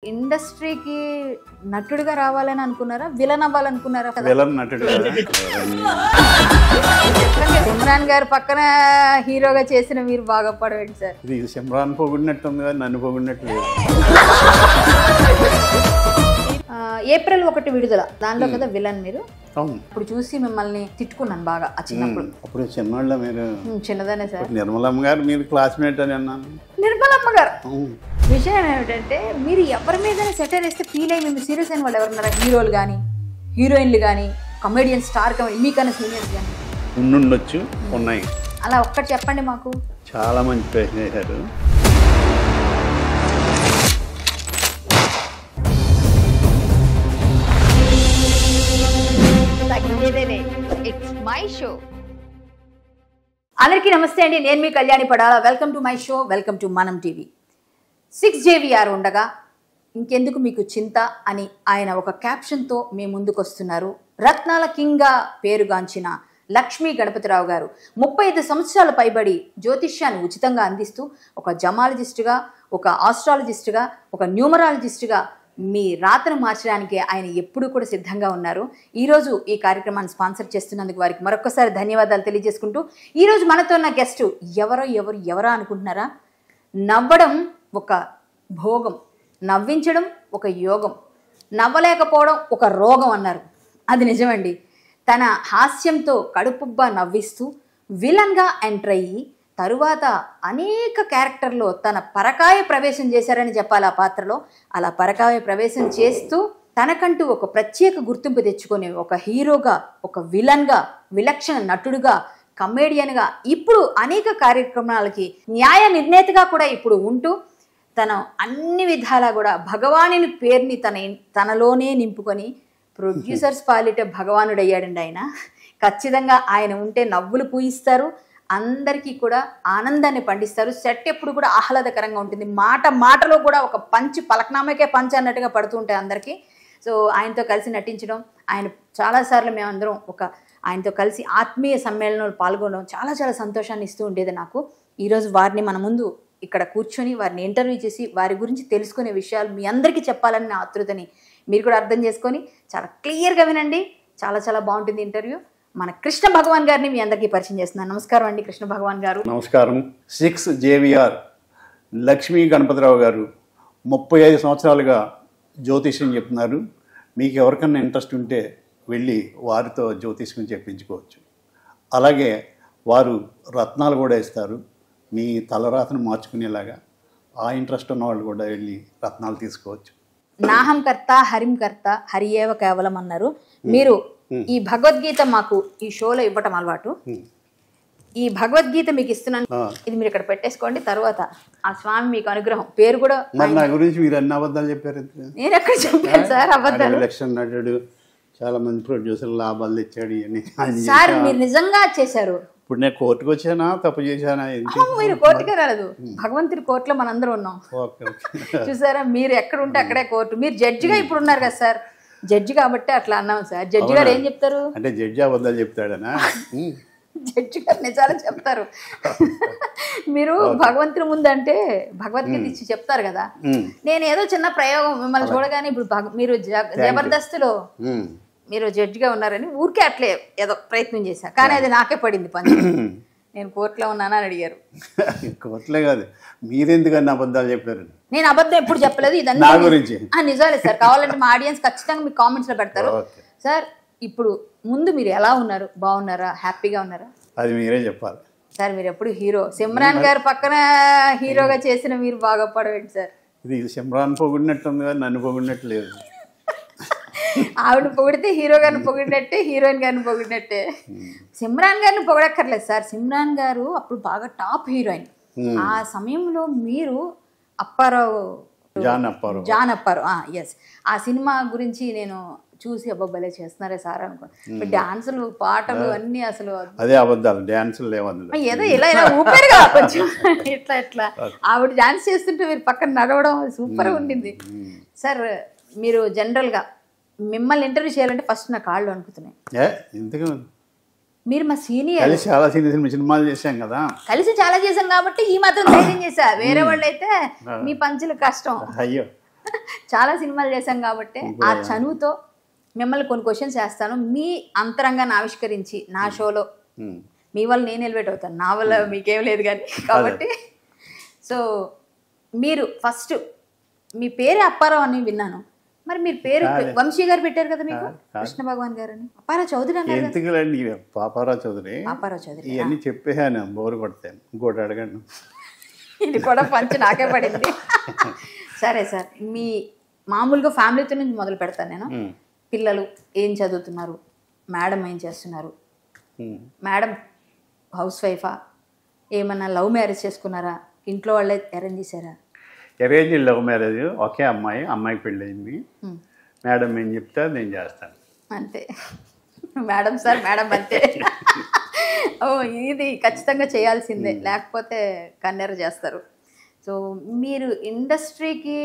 ఇండస్ట్రీకి నటుడిగా రావాలని అనుకున్నారా, విలన్ అవ్వాలనుకున్నారా? విలన్ నటుడు సిమ్రాన్ గారు పక్కన హీరోగా చేసిన మీరు బాగా పడవేంటి సార్? ఇది సిమ్రాన్ పొగిడినట్టుంది కానీ నన్ను పొగిడినట్టు లేదు. ఏప్రిల్ 1 విడుదల, దానిలో కదా విలన్ మీరు. అవును, ఇప్పుడు చూసి మిమ్మల్ని తిట్టుకున్నాను బాగా ఆ చిన్నప్పుడు. అప్పుడు చిన్నవాళ్ళ మీరు? చిన్నదానే సార్. నిర్మలమ్మ గారు మీరు క్లాస్మేట్ అని అన్నాను. నిర్మలమ్మ గారు విషయం ఏమిటంటే, మీరు ఎవరి మీద సెటర్ వేస్తే ఫీల్ అయ్యి మేము సీరియస్ అయిన వాళ్ళు ఎవరున్నారా? హీరోలు కానీ, హీరోయిన్లు కానీ, కమెడియన్ స్టార్ కమెడీ మీకన్నా సీనియర్స్ కానీ ఉండుండొచ్చు, ఉన్నాయి. అలా ఒక్కటి చెప్పండి మాకు. చాలా మంచి ప్రశ్న వేశారు. It's my show. అందరికీ నమస్తే అండి, నేను మీ Kalyani Padala. Welcome to my show, welcome to Manam TV. 6 JVR ఉండగా ఇంకెందుకు మీకు చింత అని ఆయన ఒక క్యాప్షన్తో మీ ముందుకు వస్తున్నారు. రత్నాల కింగ్గా పేరుగాంచిన లక్ష్మీ గణపతిరావు గారు 35 సంవత్సరాల పైబడి జ్యోతిష్యాన్ని ఉచితంగా అందిస్తూ ఒక జమాలజిస్టుగా, ఒక ఆస్ట్రాలజిస్టుగా, ఒక న్యూమరాలజిస్టుగా మీ రాతను మార్చడానికి ఆయన ఎప్పుడూ కూడా సిద్ధంగా ఉన్నారు. ఈరోజు ఈ కార్యక్రమాన్ని స్పాన్సర్ చేస్తున్నందుకు వారికి మరొకసారి ధన్యవాదాలు తెలియజేసుకుంటూ, ఈరోజు మనతో ఉన్న గెస్ట్ ఎవరో అనుకుంటున్నారా? నవ్వడం ఒక భోగం, నవ్వించడం ఒక యోగం, నవ్వలేకపోవడం ఒక రోగం అన్నారు. అది నిజమండి. తన హాస్యంతో కడుపుబ్బా నవ్విస్తూ విలన్గా ఎంటర్ అయ్యి తరువాత అనేక క్యారెక్టర్లో తన పరకాయ ప్రవేశం చేశారని చెప్పాలి. ఆ పాత్రలో అలా పరకాయ ప్రవేశం చేస్తూ తనకంటూ ఒక ప్రత్యేక గుర్తింపు తెచ్చుకొని ఒక హీరోగా, ఒక విలన్గా, విలక్షణ నటుడుగా, కమేడియన్గా, ఇప్పుడు అనేక కార్యక్రమాలకి న్యాయ నిర్ణేతగా కూడా ఇప్పుడు ఉంటూ తన అన్ని విధాలా కూడా భగవానుని పేరుని తనలోనే నింపుకొని ప్రొడ్యూసర్స్ పాలిట భగవానుడు అయ్యాడండి ఆయన. ఖచ్చితంగా ఆయన ఉంటే నవ్వులు పూయిస్తారు, అందరికీ కూడా ఆనందాన్ని పండిస్తారు. సెట్ ఎప్పుడు కూడా ఆహ్లాదకరంగా ఉంటుంది. మాటలో కూడా ఒక పంచి, పలకనామకే పంచి అన్నట్టుగా పడుతూ ఉంటాయి అందరికీ. సో ఆయనతో కలిసి నటించడం, ఆయన చాలాసార్లు మేమందరం ఆయనతో కలిసి ఆత్మీయ సమ్మేళనంలో పాల్గొనడం చాలా చాలా సంతోషాన్ని ఇస్తూ ఉండేది నాకు. ఈరోజు వారిని మన ముందు ఇక్కడ కూర్చొని వారిని ఇంటర్వ్యూ చేసి వారి గురించి తెలుసుకునే విషయాలు మీ అందరికీ చెప్పాలని నా ఆతృతని మీరు కూడా అర్థం చేసుకొని చాలా క్లియర్గా వినండి. చాలా చాలా బాగుంటుంది ఇంటర్వ్యూ. మన కృష్ణ భగవాన్ గారిని మీ అందరికీ పరిచయం చేస్తున్నాను. నమస్కారం అండి కృష్ణ భగవాన్ గారు. నమస్కారం. 6 JVR లక్ష్మీ గణపతిరావు గారు 35 సంవత్సరాలుగా జ్యోతిష్యం చెప్తున్నారు. మీకు ఎవరికన్నా ఇంట్రెస్ట్ ఉంటే వెళ్ళి వారితో జ్యోతిష్యం చెప్పించుకోవచ్చు. అలాగే వారు రత్నాలు కూడా ఇస్తారు, మీ తలరాతను మార్చుకునేలాగా. ఆ ఇంట్రెస్ట్ ఉన్న వాళ్ళు కూడా వెళ్ళి రత్నాలు తీసుకోవచ్చు. నాహం కర్త హరిం కర్త హరియేవ కేవలం అన్నారు. మీరు ఈ భగవద్గీత మాకు ఈ షోలో ఇవ్వటం అలవాటు. ఈ భగవద్గీత మీకు ఇస్తున్నాను, ఇది మీరు ఇక్కడ పెట్టేసుకోండి. తర్వాత ఆ స్వామి మీకు అనుగ్రహం. పేరు కూడా నా గురించి మీరు అన్ని అబద్ధాలు చెప్పారు. నేను ఎక్కడ చెప్పాను సార్ అబద్ధాలు? ఎలక్షన్ నటుడు, చాలా మంది ప్రొడ్యూసర్ లాభాలు తెచ్చాడు అని సార్. మీరు నిజంగా చేశారు. ఇప్పుడు నేను కోర్టుకు వచ్చానా, తప్పు చేశానా? మీరు కోర్టుకే రాలేదు, భగవంతుడి కోర్టులో మనందరం ఉన్నాం. చూసారా, మీరు ఎక్కడ ఉంటే అక్కడే కోర్టు. మీరు జడ్జిగా ఇప్పుడు ఉన్నారు కదా సార్, జడ్జి కాబట్టి అట్లా అన్నాం సార్. జడ్జి గారు ఏం చెప్తారు అంటే జడ్జి అబద్ధాలు చెప్తాడనా? జడ్జి గారు నిజాలు చెప్తారు. మీరు భగవంతుని ముందు అంటే భగవద్గీత ఇచ్చి చెప్తారు కదా. నేను ఏదో చిన్న ప్రయోగం మిమ్మల్ని చూడగానే, ఇప్పుడు మీరు జబర్దస్త్లో మీరు జడ్జిగా ఉన్నారని ఊరికే అట్లే ఏదో ప్రయత్నం చేశా, కానీ అది నాకే పడింది పని. నేను కోర్టులో ఉన్నానా అని అడిగారు. కోర్టులే కాదు, మీరెందుకన్నా అబద్ధాలు చెప్పారు? నేను అబద్ధం ఎప్పుడు చెప్పలేదు. నా గురించి నిజాలే సార్. కావాలంటే మా ఆడియన్స్ ఖచ్చితంగా మీ కామెంట్స్ లో పెడతారు. సార్ ఇప్పుడు ముందు మీరు ఎలా ఉన్నారు? బాగున్నారా? హ్యాపీగా ఉన్నారా? అది మీరే చెప్పాలి సార్. మీరు ఎప్పుడు హీరో, సిమ్రాన్ గారు పక్కన హీరోగా చేసిన మీరు బాగా పడవేంటి సార్? ఇది సిమ్రాన్ పొగిడినట్టుంది కానీ నన్ను పొగిడినట్టు లేదు. ఆవిడ పొగిడితే హీరో గారిని పొగిడినట్టే, హీరోయిన్ గారిని పొగిడినట్టే. సిమ్రాన్ గారిని పొగడక్కర్లేదు సార్. సిమ్రాన్ గారు అప్పుడు బాగా టాప్ హీరోయిన్. ఆ సమయంలో మీరు జాన్ అప్పారావు ఎస్, ఆ సినిమా గురించి నేను చూసి అబ్బాయిలే చేస్తున్నారే సార్ అనుకో. డాన్సులు, పాటలు అన్ని అసలు అదే అబద్ధాలు, డాన్సులు లేవద్దు. ఏదో ఇలా ఊపారు కదా కొంచెం ఇట్లా ఆవిడ డాన్స్ చేస్తుంటే మీరు పక్కన నడవడం సూపర్గా ఉండింది సార్. మీరు జనరల్గా మిమ్మల్ని ఇంటర్వ్యూ చేయాలంటే ఫస్ట్ నా కాళ్ళు అనుకుతున్నాయి. మీరు మా సీనియర్, కలిసి చాలా సినిమాలు చేశాం కదా. కలిసి చాలా చేశాం కాబట్టి ఈ మాత్రం ధైర్యం చేశా. వేరే వాళ్ళు అయితే మీ పంచులు కష్టం. అయ్యో చాలా సినిమాలు చేశాం కాబట్టి ఆ చనువుతో మిమ్మల్ని కొన్ని క్వశ్చన్స్ వేస్తాను. మీ అంతరంగాన్ని ఆవిష్కరించి నా షోలో మీ వల్ల నేను ఎలివేట్ అవుతాను, నా వల్ల మీకేం లేదు కానీ. కాబట్టి సో మీరు ఫస్ట్ మీ పేరే అప్పారావు అని విన్నాను. మరి మీరు పేరు వంశీ గారు పెట్టారు కదా మీకు, కృష్ణ భగవాన్ గారు అని. అప్పారావు చౌదరి అన్నారు. ఎందుకులండి పాపారావు చౌదరి, పాపారావు చౌదరి ఇవన్నీ చెప్పేసాను, బోరు కొడతాను, ఇంకోటి అడగండి. ఇది కూడా పంచి నాకే పడింది. సరే సార్, మీ మామూలుగా ఫ్యామిలీతో నుంచి మొదలు పెడతాను నేను. పిల్లలు ఏం చదువుతున్నారు, మేడం ఏం చేస్తున్నారు, మేడం హౌస్ వైఫా, ఏమన్నా లవ్ మ్యారేజ్ చేసుకున్నారా, ఇంట్లో వాళ్ళే అరేంజ్ చేశారా? అరేంజ్ లవ్ మ్యారేజ్, ఒకే అమ్మాయికి పెళ్ళయింది. మేడం ఏం చెప్తే నేను చేస్తాను అంతే. మేడం సార్ మేడం అంతే. ఓ ఇది ఖచ్చితంగా చేయాల్సిందే, లేకపోతే కన్నెర చేస్తారు. సో మీరు ఇండస్ట్రీకి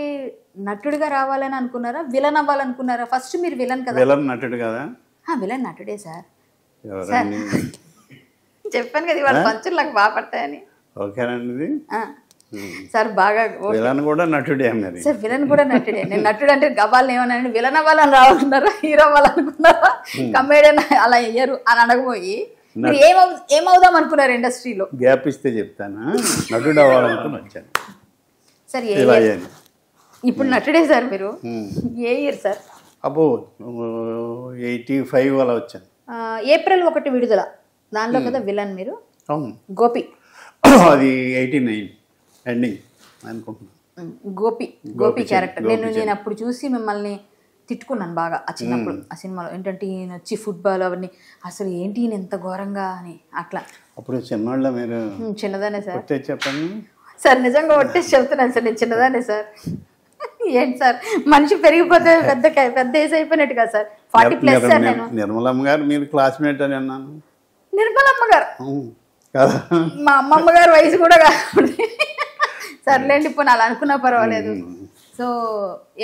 నటుడిగా రావాలని అనుకున్నారా, విలన్ అవ్వాలనుకున్నారా? ఫస్ట్ మీరు విలన్ కదా. విలన్ నటుడు కదా. విలన్ నటుడే సార్. చెప్పాను కదా ఇవాళ పంచులు నాకు బాగా పడతాయని. ఓకేనండి సార్ బాగా. విలన్ కూడా నటుడే అన్నది. సార్ విలన్ కూడా నటుడే. నేను నటుడు అంటే గబాల్ని ఏమన్నా విలన్ అవ్వాలని రావాలనుకున్నారా, హీరో అవ్వాలనుకున్నారా, కమేడియన్ అలా అయ్యారు అని అడగబోయి మీరు ఏమవుదాం అనుకున్నారు ఇండస్ట్రీలో? గ్యాప్ ఇస్తే చెప్తాను. నటుడు అవ్వాలనుకుని వచ్చాను సార్. ఇప్పుడు నటుడే సార్ మీరు. ఏ ఇయర్ సార్? అబ్బో 85 అలా వచ్చాను. ఏప్రిల్ 1 విడుదల, దానిలో కదా విలన్ మీరు. అవును, గోపి. అది 89 ఎండింగ్ అనుకుంటున్నాను. గోపి క్యారెక్టర్. నేను అప్పుడు చూసి మిమ్మల్ని తిట్టుకున్నాను బాగా ఆ చిన్నప్పుడు. ఆ సినిమాలో ఏంటంటే ఈయన వచ్చి ఫుట్బాల్ అవన్నీ అసలు ఏంటి ఈయన ఎంత ఘోరంగా అని అట్లా. అప్పుడు చిన్నవాళ్ళ మీరు? చిన్నదానే సార్. చెప్పండి సార్, నిజంగా ఒట్టేసి చెప్తున్నాను సార్, నేను చిన్నదానే సార్. ఏంటి సార్ మనిషి పెరిగిపోతే పెద్ద ఏజ్ అయిపోయినట్టు కదా సార్. 40+ సార్ నేను. నిర్మలమ్మ గారు మీరు క్లాస్మేట్ అని అన్నాను. నిర్మలమ్మ గారు మా అమ్మమ్మ గారు వయసు కూడా కాదు. సర్లేండి, ఇప్పుడు అలా అనుకున్నా పర్వాలేదు. సో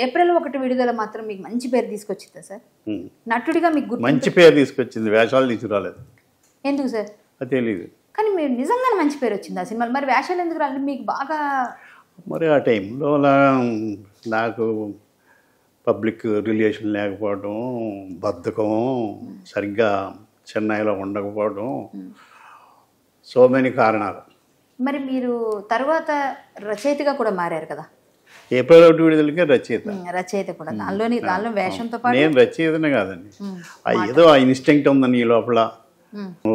ఏప్రిల్ 1 విడుదల మాత్రం మీకు మంచి పేరు తీసుకొచ్చిందా సార్? నటుడిగా మీకు మంచి పేరు తీసుకొచ్చింది, వేషాలు తీసుకురాలేదు. ఎందుకు సార్? తెలీదు, కానీ మీరు నిజంగానే మంచి పేరు వచ్చింది ఆ సినిమాలో. మరి వేషాలు ఎందుకు రాలేదు మీకు బాగా? మరి ఆ టైంలో నాకు పబ్లిక్ రిలేషన్ లేకపోవడం, బద్ధకం, సరిగ్గా చెన్నైలో ఉండకపోవడం, సో మెనీ కారణాలు. మరి మీరు తర్వాత రచయితగా కూడా మారారు కదా. ఏప్రిల్ 1 విడుదలకే రచయిత కూడా. దానిలో వేషంతో పాటు నేను రచయితనే కాదండి, ఏదో ఆ ఇన్స్టింక్ట్ ఉందని ఈ లోపల.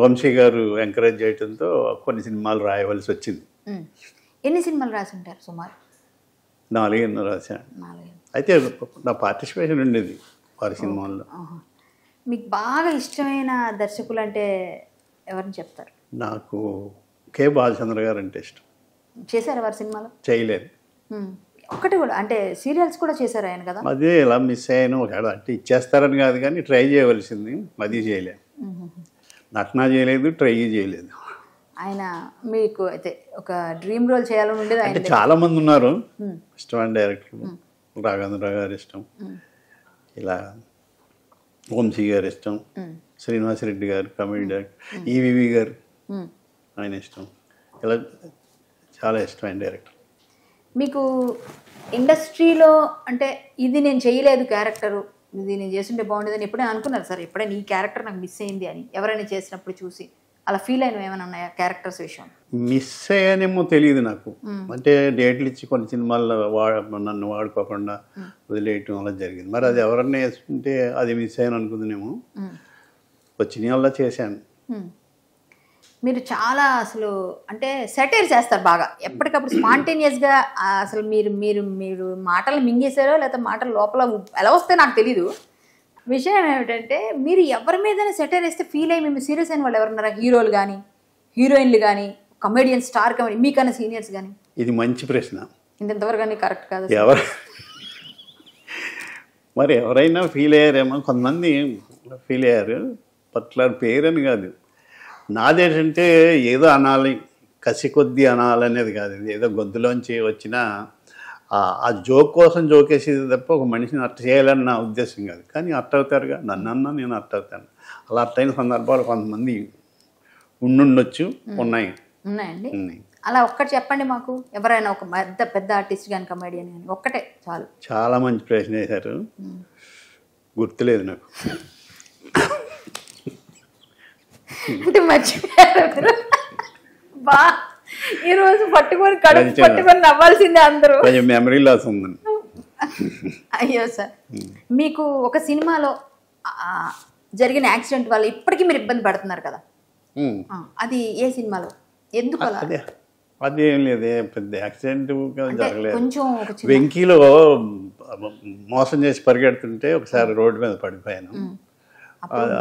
వంశీ గారు ఎంకరేజ్ చేయడంతో కొన్ని సినిమాలు రాయవలసి వచ్చింది. ఎన్ని సినిమాలు రాసి ఉంటారు సుమారు? 4 రాశాను. అయితే నా పార్టిసిపేషన్ ఉండేది వారి సినిమాల్లో. మీకు బాగా ఇష్టమైన దర్శకులు అంటే ఎవరిని చెప్తారు? నాకు కె. బాలచంద్ర గారు అంటే ఇష్టం. చేశారా వారి సినిమాలో? చేయలేదు. ఒకటి కూడా అంటే సీరియల్స్ కూడా చేశారు ఆయన కదా. అదే ఇలా మిస్ అయ్యాను. ఒకవేళ అంటే ఇచ్చేస్తారని కాదు కానీ ట్రై చేయవలసింది, అది చేయలేదు. నటన చేయలేదు, ట్రై చేయలేదు. ఆయన మీకు అయితే ఒక డ్రీమ్ రోల్ చేయాలని ఉండేది. అంటే చాలా మంది ఉన్నారు ఇష్టమైన డైరెక్టర్లు. రాఘవేంద్ర గారు ఇష్టం, ఇలా వంశీ గారు ఇష్టం, శ్రీనివాసరెడ్డి గారు కామెడీ డైరెక్టర్, ఈవివి గారు ఆయన ఇష్టం, ఇలా చాలా ఇష్టమైన డైరెక్టర్. మీకు ఇండస్ట్రీలో అంటే ఇది నేను చేయలేదు క్యారెక్టరు, ఇది నేను చేస్తుంటే బాగుండేదని ఎప్పుడైనా అనుకున్నారు సార్? ఎప్పుడైనా ఈ క్యారెక్టర్ నాకు మిస్ అయింది అని ఎవరైనా చేసినప్పుడు చూసి అలా ఫీల్ అయినవి ఏమైనా ఉన్నాయా క్యారెక్టర్స్ విషయం? మిస్ అయ్యానేమో తెలియదు నాకు. అంటే డేట్లు ఇచ్చి కొన్ని సినిమాల్లో నన్ను వాడుకోకుండా వదిలేయటం అలా జరిగింది. మరి అది ఎవరన్నా వేసుకుంటే అది మిస్ అయ్యాను అనుకుందానేమో. వచ్చిన వల్ల చేశాను. మీరు చాలా అసలు అంటే సెటైర్ చేస్తారు బాగా, ఎప్పటికప్పుడు స్పాంటేనియస్గా. అసలు మీరు మీరు మీరు మాటలు మింగేశారో లేకపోతే మాటలు లోపల ఎలా వస్తాయో నాకు తెలీదు. విషయం ఏమిటంటే మీరు ఎవరి మీదైనా సెటైర్ వేస్తే ఫీల్ అయ్యి మేము సీరియస్ అయిన వాళ్ళు ఎవరున్నారా? హీరోలు కానీ, హీరోయిన్లు కానీ, కమెడియన్, స్టార్ కమెడీ, మీకన్నా సీనియర్స్ కానీ? ఇది మంచి ప్రశ్న. ఇంతవరకు కానీ కరెక్ట్ కాదు. మరి ఎవరైనా ఫీల్ అయ్యారేమో, కొంతమంది ఫీల్ అయ్యారు. పర్టికులర్ పేరని కాదు, నాదేంటంటే ఏదో అనాలి, కసి కొద్దీ అనాలనేది కాదు. ఏదో గొంతులోంచి వచ్చిన ఆ జోక్ కోసం జోకేసేది తప్ప ఒక మనిషిని అట్ట చేయాలని నా ఉద్దేశం కాదు. కానీ అట్ట అవుతారుగా, నన్నన్నా నేను అట్ట అవుతాను. అలా అట్టయిన సందర్భాలు కొంతమంది ఉండుండొచ్చు, ఉన్నాయండి. అలా ఒక్కటి చెప్పండి మాకు, ఎవరైనా ఒక పెద్ద ఆర్టిస్ట్ కానీ కమెడియన్ కానీ ఒక్కటే చాలు. చాలా మంచి ప్రశ్న వేశారు, గుర్తులేదు నాకు. అంటే మర్చిపోయారు బా, ఈరోజు పట్టుకొని కడుపు పట్టుకొని నవ్వాల్సిందే అందరూ. కొంచెం మెమరీ లాస్ ఉందండి. అయ్యో సార్, మీకు ఒక సినిమాలో జరిగిన యాక్సిడెంట్ వల్ల ఇప్పటికీ మీరు ఇబ్బంది పడుతున్నారు కదా, అది ఏ సినిమాలో, ఎందుకు అలా? అదేం లేదు, పెద్ద యాక్సిడెంట్ జరగలేదు. కొంచెం వెంకీలో మోసం చేసి పరిగెడుతుంటే ఒకసారి రోడ్డు మీద పడిపోయాను.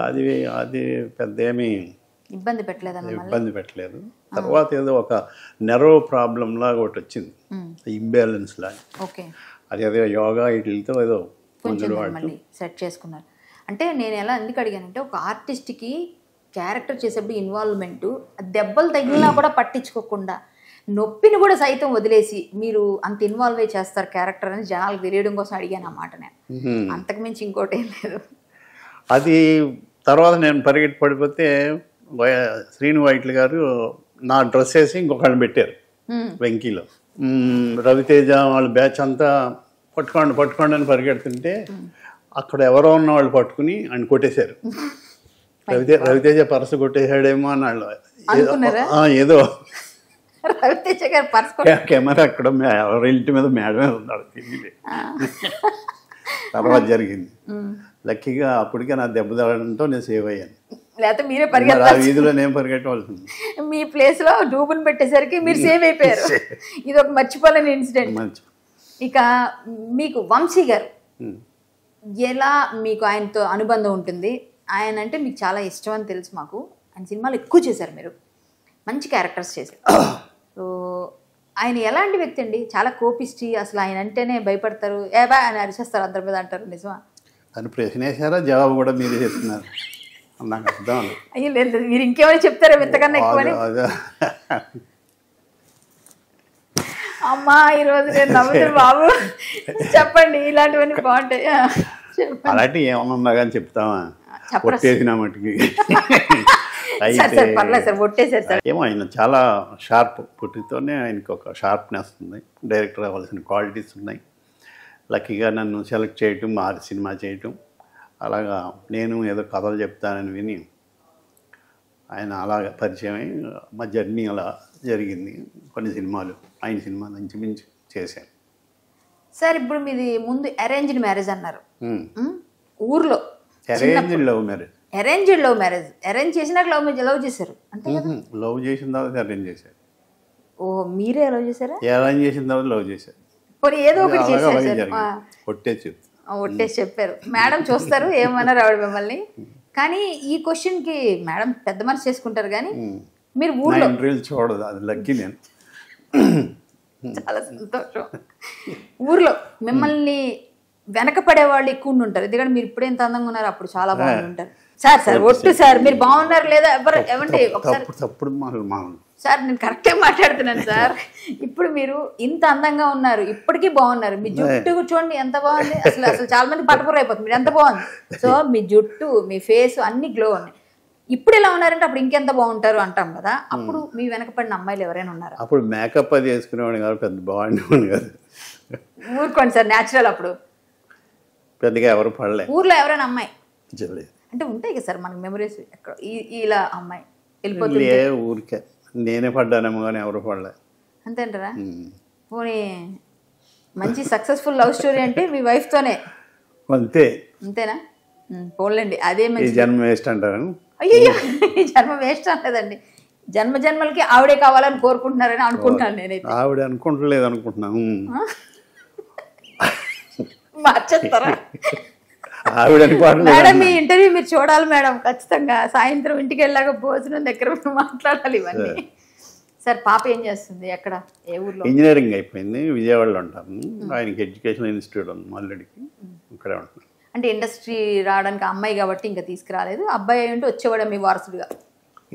అది అది పెద్ద ఏమీ ఇబ్బంది పెట్టలేదు. తర్వాత ఏదో ఒక నెర్వ్ ప్రాబ్లం లాగా ఒకటి వచ్చింది, ఇంబ్యాలెన్స్ లాగా. అది అదే యోగా వీటితో ఏదో మళ్ళీ సెట్ చేసుకున్నారు. అంటే నేను ఎలా ఎందుకు అడిగానంటే, ఒక ఆర్టిస్ట్కి క్యారెక్టర్ చేసేప్పుడు ఇన్వాల్వ్మెంట్, దెబ్బలు తగిలినా కూడా పట్టించుకోకుండా నొప్పిని కూడా సైతం వదిలేసి మీరు అంత ఇన్వాల్వ్ అయి చేస్తారు క్యారెక్టర్ అని జనాలకు తెలియడం కోసం అడిగాను అన్నమాట నేను. అంతకుమించి ఇంకోటి ఏం లేదు. అది తర్వాత నేను పరిగెట్టి పడిపోతే శ్రీను వైట్ల గారు నా డ్రెస్ వేసి ఇంకొకళ్ళని పెట్టారు వెంకీలో. రవితేజ వాళ్ళ బ్యాచ్ అంతా పట్టుకోండి అని పరిగెడుతుంటే అక్కడ ఎవరో ఉన్న వాళ్ళు పట్టుకుని ఆయన కొట్టేశారు. రవితేజ పర్సు కొట్టేశాడేమో అని వాళ్ళు ఏదో కెమెరా అక్కడ ఎవరి ఇంటి మీద మేడ మీద ఉన్నాడు తర్వాత జరిగింది. లక్కీగా అప్పటికే నా దెబ్బ తగడంతో నేను సేవ్ అయ్యాను. లేకపోతే మీరే పరిగెత్తాలి, వీధిలో నేను పరిగెట్టవలసింది. మీ ప్లేస్ లో డూబుని పెట్టేసరికి మీరు సేవ్ అయిపోయారు. ఇది ఒక మర్చిపోలేని ఇన్సిడెంట్. ఇక మీకు వంశీ గారు ఎలా, మీకు ఆయనతో అనుబంధం ఉంటుంది? ఆయన అంటే మీకు చాలా ఇష్టం అని తెలుసు మాకు. ఆయన సినిమాలు ఎక్కువ చేశారు, మీరు మంచి క్యారెక్టర్స్ చేశారు. సో ఆయన ఎలాంటి వ్యక్తి అండి? చాలా కోపిష్టి, అసలు ఆయన అంటేనే భయపడతారు, ఏబా అని అరిచేస్తారు అందరి మీద అంటారు, నిజమా? అని ప్రశ్న వేసారా, జవాబు కూడా మీరే చెప్తున్నారు, నాకు అర్థం. అయ్యో లేదు, మీరు ఇంకేమైనా చెప్తారా ఇంతకన్నా ఎక్కువని? అమ్మా ఈరోజు నేను నవ్వుతాను బాబు, చెప్పండి, ఇలాంటివన్నీ బాగుంటాయి. అలాంటి ఏమన్నా కానీ చెప్తామా, కొట్టేసిన మటుకి ఏమో. ఆయన చాలా షార్ప్, పుట్టితోనే ఆయనకి ఒక షార్ప్నెస్ ఉంది, డైరెక్టర్ అవ్వాల్సిన క్వాలిటీస్ ఉన్నాయి. లక్కీగా నన్ను సెలెక్ట్ చేయటం, ఆరు సినిమా చేయటం, అలాగా నేను ఏదో కథలు చెప్తానని విని ఆయన అలాగ పరిచయం అయ్యి మా జర్నీ అలా జరిగింది. కొన్ని సినిమాలు, ఆయన సినిమాలు ఇంచుమించు చేశాను. సార్ ఇప్పుడు మీది ముందు అరేంజ్డ్ మ్యారేజ్ అన్నారు, ఊర్లో arranged love marriage. Arranged love marriage, arrange చేసినాక లవ్ చేశారు అంటే? లవ్ చేసిన తర్వాత అరేంజ్ చేశారు. ఓ మీరే లవ్ చేశారా? అరేంజ్ చేసిన తర్వాత లవ్ చేశారు. పోనీ ఏదో ఒకటి చేశారు, ఒట్టేసి చెప్పారు. మేడం చూస్తారు ఏమన్నారు ఆవిడ మిమ్మల్ని. కానీ ఈ క్వశ్చన్ కి మేడం పెద్ద మనసు చేసుకుంటారు, కానీ మీరు ఊర్లో చూడదు, అది లక్కీ. నేను చాలా సంతోషం. ఊర్లో మిమ్మల్ని వెనకపడే వాళ్ళు ఎక్కువ ఉంటారు, ఎందుకంటే మీరు ఇప్పుడు ఎంత అందంగా ఉన్నారు, అప్పుడు చాలా బాగుండి ఉంటారు. సార్ ఒట్టు సార్, మీరు బాగున్నారు లేదా ఏమంటే ఒకసారి సార్, నేను కరెక్టే మాట్లాడుతున్నాను సార్. ఇప్పుడు మీరు ఇంత అందంగా ఉన్నారు, ఇప్పటికీ బాగున్నారు, మీ జుట్టు చూడండి ఎంత బాగుంది, అసలు చాలా మంది పట్టుకుర అయిపోతుంది, మీరు ఎంత బాగుంది. సో మీ జుట్టు, మీ ఫేస్ అన్ని గ్లో ఉన్నాయి. ఇప్పుడు ఎలా ఉన్నారంటే అప్పుడు ఇంకెంత బాగుంటారు అంటాం కదా. అప్పుడు మీ వెనకపడిన అమ్మాయిలు ఎవరైనా ఉన్నారా? అప్పుడు మేకప్ అది వేసుకునేవాడు కాదు, పెద్ద బాగుండేవాడు కాదు. ఊరుకోండి సార్, న్యాచురల్. అప్పుడు పెద్దగా ఎవరు పడలే. ఊర్లో ఎవరైనా అమ్మాయి అంటే ఉంటాయి కదా సార్ మనకి మెమరీస్, ఎక్కడ ఇలా అమ్మాయి వెళ్ళిపోతుంది ఊరికే. నేనే పడ్డానేమో కానీ ఎవరు పడలే. అంతేంటారా? పోనీ మంచి సక్సెస్ఫుల్ లవ్ స్టోరీ అంటే మీ వైఫ్ తోనే అంతేనా? పోన్లేండి, అదే మంచి. జన్మ వేస్ట్ అంటారు. అయ్యో, ఈ జన్మ వేస్ట్ అనలేదండి, జన్మలకి ఆవిడే కావాలని కోరుకుంటున్నారని అనుకుంటున్నాను నేనైతే. ఆవిడ అనుకుంటలేదు అనుకుంటున్నాను. మార్చేస్తారా మేడం? మీ ఇంటర్వ్యూ మీరు చూడాలి మేడం, ఖచ్చితంగా. సాయంత్రం ఇంటికి వెళ్ళాక భోజనం దగ్గర మాట్లాడాలి ఇవన్నీ. సార్ పాప ఏం చేస్తుంది, ఎక్కడ, ఏ ఊర్లో? ఇంజనీరింగ్ అయిపోయింది, విజయవాడలో ఉంటాను. ఆయనకి ఎడ్యుకేషన్ ఇన్స్టిట్యూట్ ఉంది మల్లడికి, ఇక్కడే ఉంటున్నాను. అంటే ఇండస్ట్రీ రావడానికి అమ్మాయి కాబట్టి ఇంకా తీసుకురాలేదు, అబ్బాయి ఏంటో వచ్చేవాడు మీ వారసుడుగా.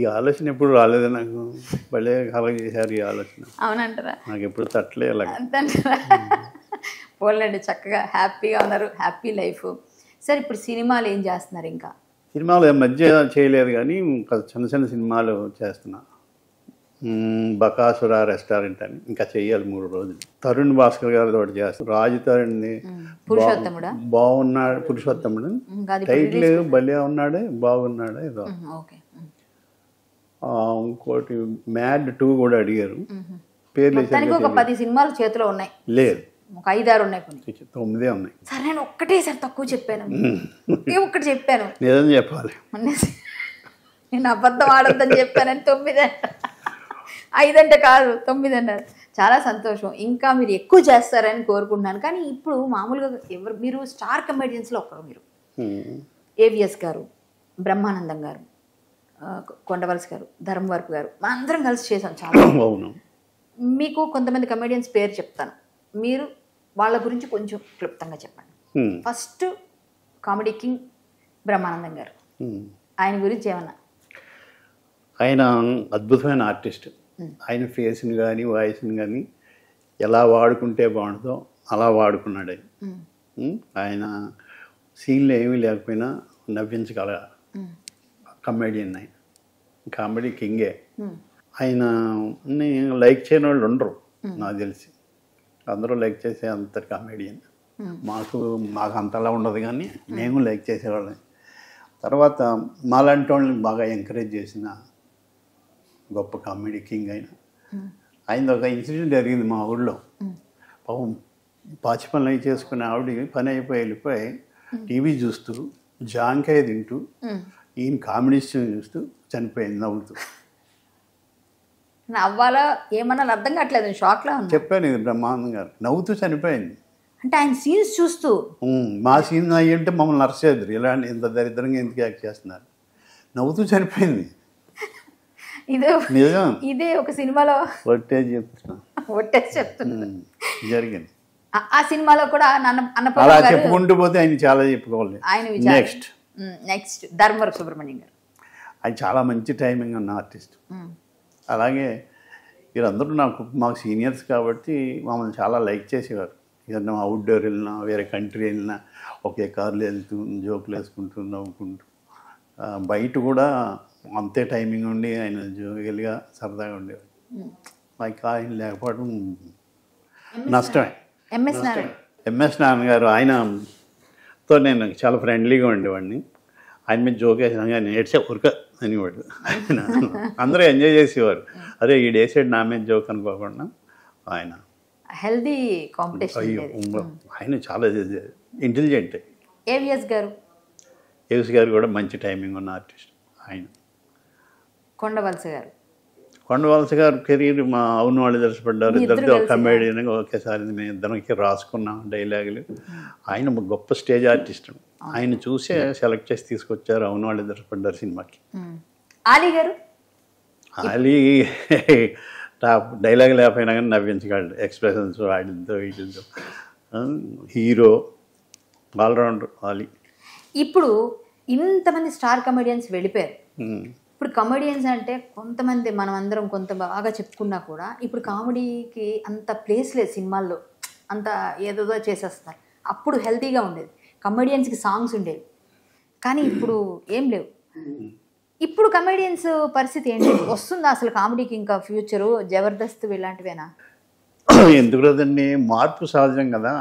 ఈ ఆలోచన ఎప్పుడు రాలేదు నాకు, భలే కలగ చేశారు ఈ ఆలోచన. అవునంటారా? నాకు ఎప్పుడు తట్టలే అంటారా? పోలండి, చక్కగా హ్యాపీగా ఉన్నారు, హ్యాపీ లైఫ్. సార్ ఇప్పుడు సినిమాలు ఏం చేస్తున్నారు? ఇంకా సినిమాలు మధ్య చేయలేదు, కానీ ఇంకా చిన్న చిన్న సినిమాలు చేస్తున్నా. బకాసుర రెస్టారెంట్ అని ఇంకా చెయ్యాలి 3 రోజులు. తరుణ్ భాస్కర్ గారు తోటి చేస్తారు. రాజు తరుణ్ని పురుషోత్తముడా బాగున్నాడు, పురుషోత్తముడు టైటిల్ భలే ఉన్నాడు, బాగున్నాడు ఏదో. ఇంకోటి మ్యాడ్ 2 కూడా అడిగారు. పేర్లు ఒక 10 సినిమాలు చేతిలో ఉన్నాయి. లేదు, ఒక 5-6 ఉన్నాయి, 9 ఉన్నాయి. సరే నేను ఒక్కటేసారి తక్కువ చెప్పాను, ఒక్కటి చెప్పాను. నిజం చెప్పాలి, నేను అబద్ధం ఆడొద్దని చెప్పానని 9 5 అంటే కాదు 9 అన్నారు. చాలా సంతోషం. ఇంకా మీరు ఎక్కువ చేస్తారని కోరుకుంటున్నాను. కానీ ఇప్పుడు మామూలుగా మీరు స్టార్ కమెడియన్స్లో ఒకరు మీరు. ఏవిఎస్ గారు, బ్రహ్మానందం గారు, కొండవలసి గారు, ధర్మవరపు గారు, మనందరం కలిసి చేసాం చాలా. మీకు కొంతమంది కమెడియన్స్ పేరు చెప్తాను, మీరు వాళ్ళ గురించి కొంచెం క్లుప్తంగా చెప్పండి. ఫస్ట్ కామెడీ కింగ్ బ్రహ్మానందం గారు, ఆయన గురించి ఏమన్నా? ఆయన అద్భుతమైన ఆర్టిస్ట్. ఆయన ఫేస్ని కానీ వాయిస్ని కానీ ఎలా వాడుకుంటే బాగుంటుందో అలా వాడుకున్నాడు ఆయన. ఆయన సీన్లో ఏమీ లేకపోయినా నవ్వించగల కమెడియన్. ఆయన కామెడీ కింగే. ఆయన లైక్ చేయని వాళ్ళు ఉండరు నాకు తెలిసి, అందరూ లైక్ చేసే అంత కామెడియన్. మాకు అంతలా ఉండదు కానీ మేము లైక్ చేసేవాళ్ళని. తర్వాత మాలాంటి వాళ్ళని బాగా ఎంకరేజ్ చేసిన గొప్ప కామెడీ కింగ్ ఆయన. ఆయన ఒక ఇన్సిడెంట్ జరిగింది మా ఊళ్ళో. పాపం పాచి పనులు అవి చేసుకుని ఆవిడ పని అయిపోయి వెళ్ళిపోయి టీవీ చూస్తూ జాంకాయ తింటూ ఈయన కామెడీ చూస్తూ చనిపోయింది నవ్వుతూ. నవ్వాలా ఏమన్నా అర్థం కావట్లేదు, షాక్లో చెప్పాను ఇది బ్రహ్మానందం గారు. నవ్వుతూ చనిపోయింది అంటే ఆయన సీన్స్ చూస్తూ. మా సీన్ అయ్యంటే మమ్మల్ని నరసేద్దరు, ఇలాంటి ఇంత దరిద్రంగా ఎందుకు యాక్ట్ చేస్తున్నారు, నవ్వుతూ చనిపోయింది. ఇదే ఒక సినిమాలో ఒట్టేసి చెప్తున్నా జరిగింది. ఆ సినిమాలో కూడా అలా చెప్పుకుంటూ పోతే ఆయన చాలా చెప్పుకోవాలి. ఆయన నెక్స్ట్ ధర్మవరపు సుబ్రహ్మణ్యం గారు, ఆయన చాలా మంచి టైమింగ్ ఉన్న ఆర్టిస్ట్. అలాగే వీరందరూ మాకు సీనియర్స్ కాబట్టి మమ్మల్ని చాలా లైక్ చేసేవారు. ఏదన్నా అవుట్డోర్ వెళ్ళినా వేరే కంట్రీ వెళ్ళినా ఒకే కార్లో వెళ్తూ జోకులు వేసుకుంటూ నవ్వుకుంటూ, బయట కూడా అంతే టైమింగ్ ఉండి ఆయన జోగిగా సరదాగా ఉండేవాడు. లైక్ ఆయన లేకపోవడం నష్టమే. ఎంఎస్ నారాయణ గారు, ఆయనతో నేను చాలా ఫ్రెండ్లీగా ఉండేవాడిని. ఆయన మీద జోక్ వేసినా కానీ ఏడ్చే ఉరక అనేవాడు. అందరూ ఎంజాయ్ చేసేవారు. అదే ఈ డేసైడ్ నా మీద జోక్ అనుకోకుండా ఆయన హెల్దీ కాంపిటీషన్. ఆయన చాలా ఇంటెలిజెంట్. ఏవిఎస్ గారు కూడా మంచి టైమింగ్ ఉన్న ఆర్టిస్ట్. ఆయన కొండవలస గారు కెరీర్ మా అవును వాళ్ళు తెలిసిపడ్డారు. ఇద్దరితో కమెడియన్ ఒకేసారి మేము ఇద్దరికి రాసుకున్నాం డైలాగులు. ఆయన గొప్ప స్టేజ్ ఆర్టిస్ట్. ఆయన చూసే సెలెక్ట్ చేసి తీసుకొచ్చారు అవును వాళ్ళు తెలిసిపడ్డారు సినిమాకి. ఆలీ టాప్, డైలాగ్ లేకపోయినా కానీ నవ్వించగలడు. ఎక్స్ప్రెషన్స్ వాటితో వీటితో హీరో, ఆల్రౌండర్ ఆలీ. ఇప్పుడు ఇంతమంది స్టార్ కమెడియన్స్ వెళ్ళిపోయారు. ఇప్పుడు కమెడియన్స్ అంటే కొంతమంది మనం అందరం కొంత బాగా చెప్పుకున్నా కూడా ఇప్పుడు కామెడీకి అంత ప్లేస్ లేదు సినిమాల్లో, అంత ఏదోదో చేసేస్తారు. అప్పుడు హెల్తీగా ఉండేది, కమెడియన్స్కి సాంగ్స్ ఉండేవి. కానీ ఇప్పుడు ఏం లేవు. ఇప్పుడు కమెడియన్స్ పరిస్థితి ఏంటి? వస్తుందా అసలు కామెడీకి ఇంకా ఫ్యూచరు? జబర్దస్త్ ఇలాంటివేనా? ఎందుకు లేదండి, మార్పు సహజం కదా,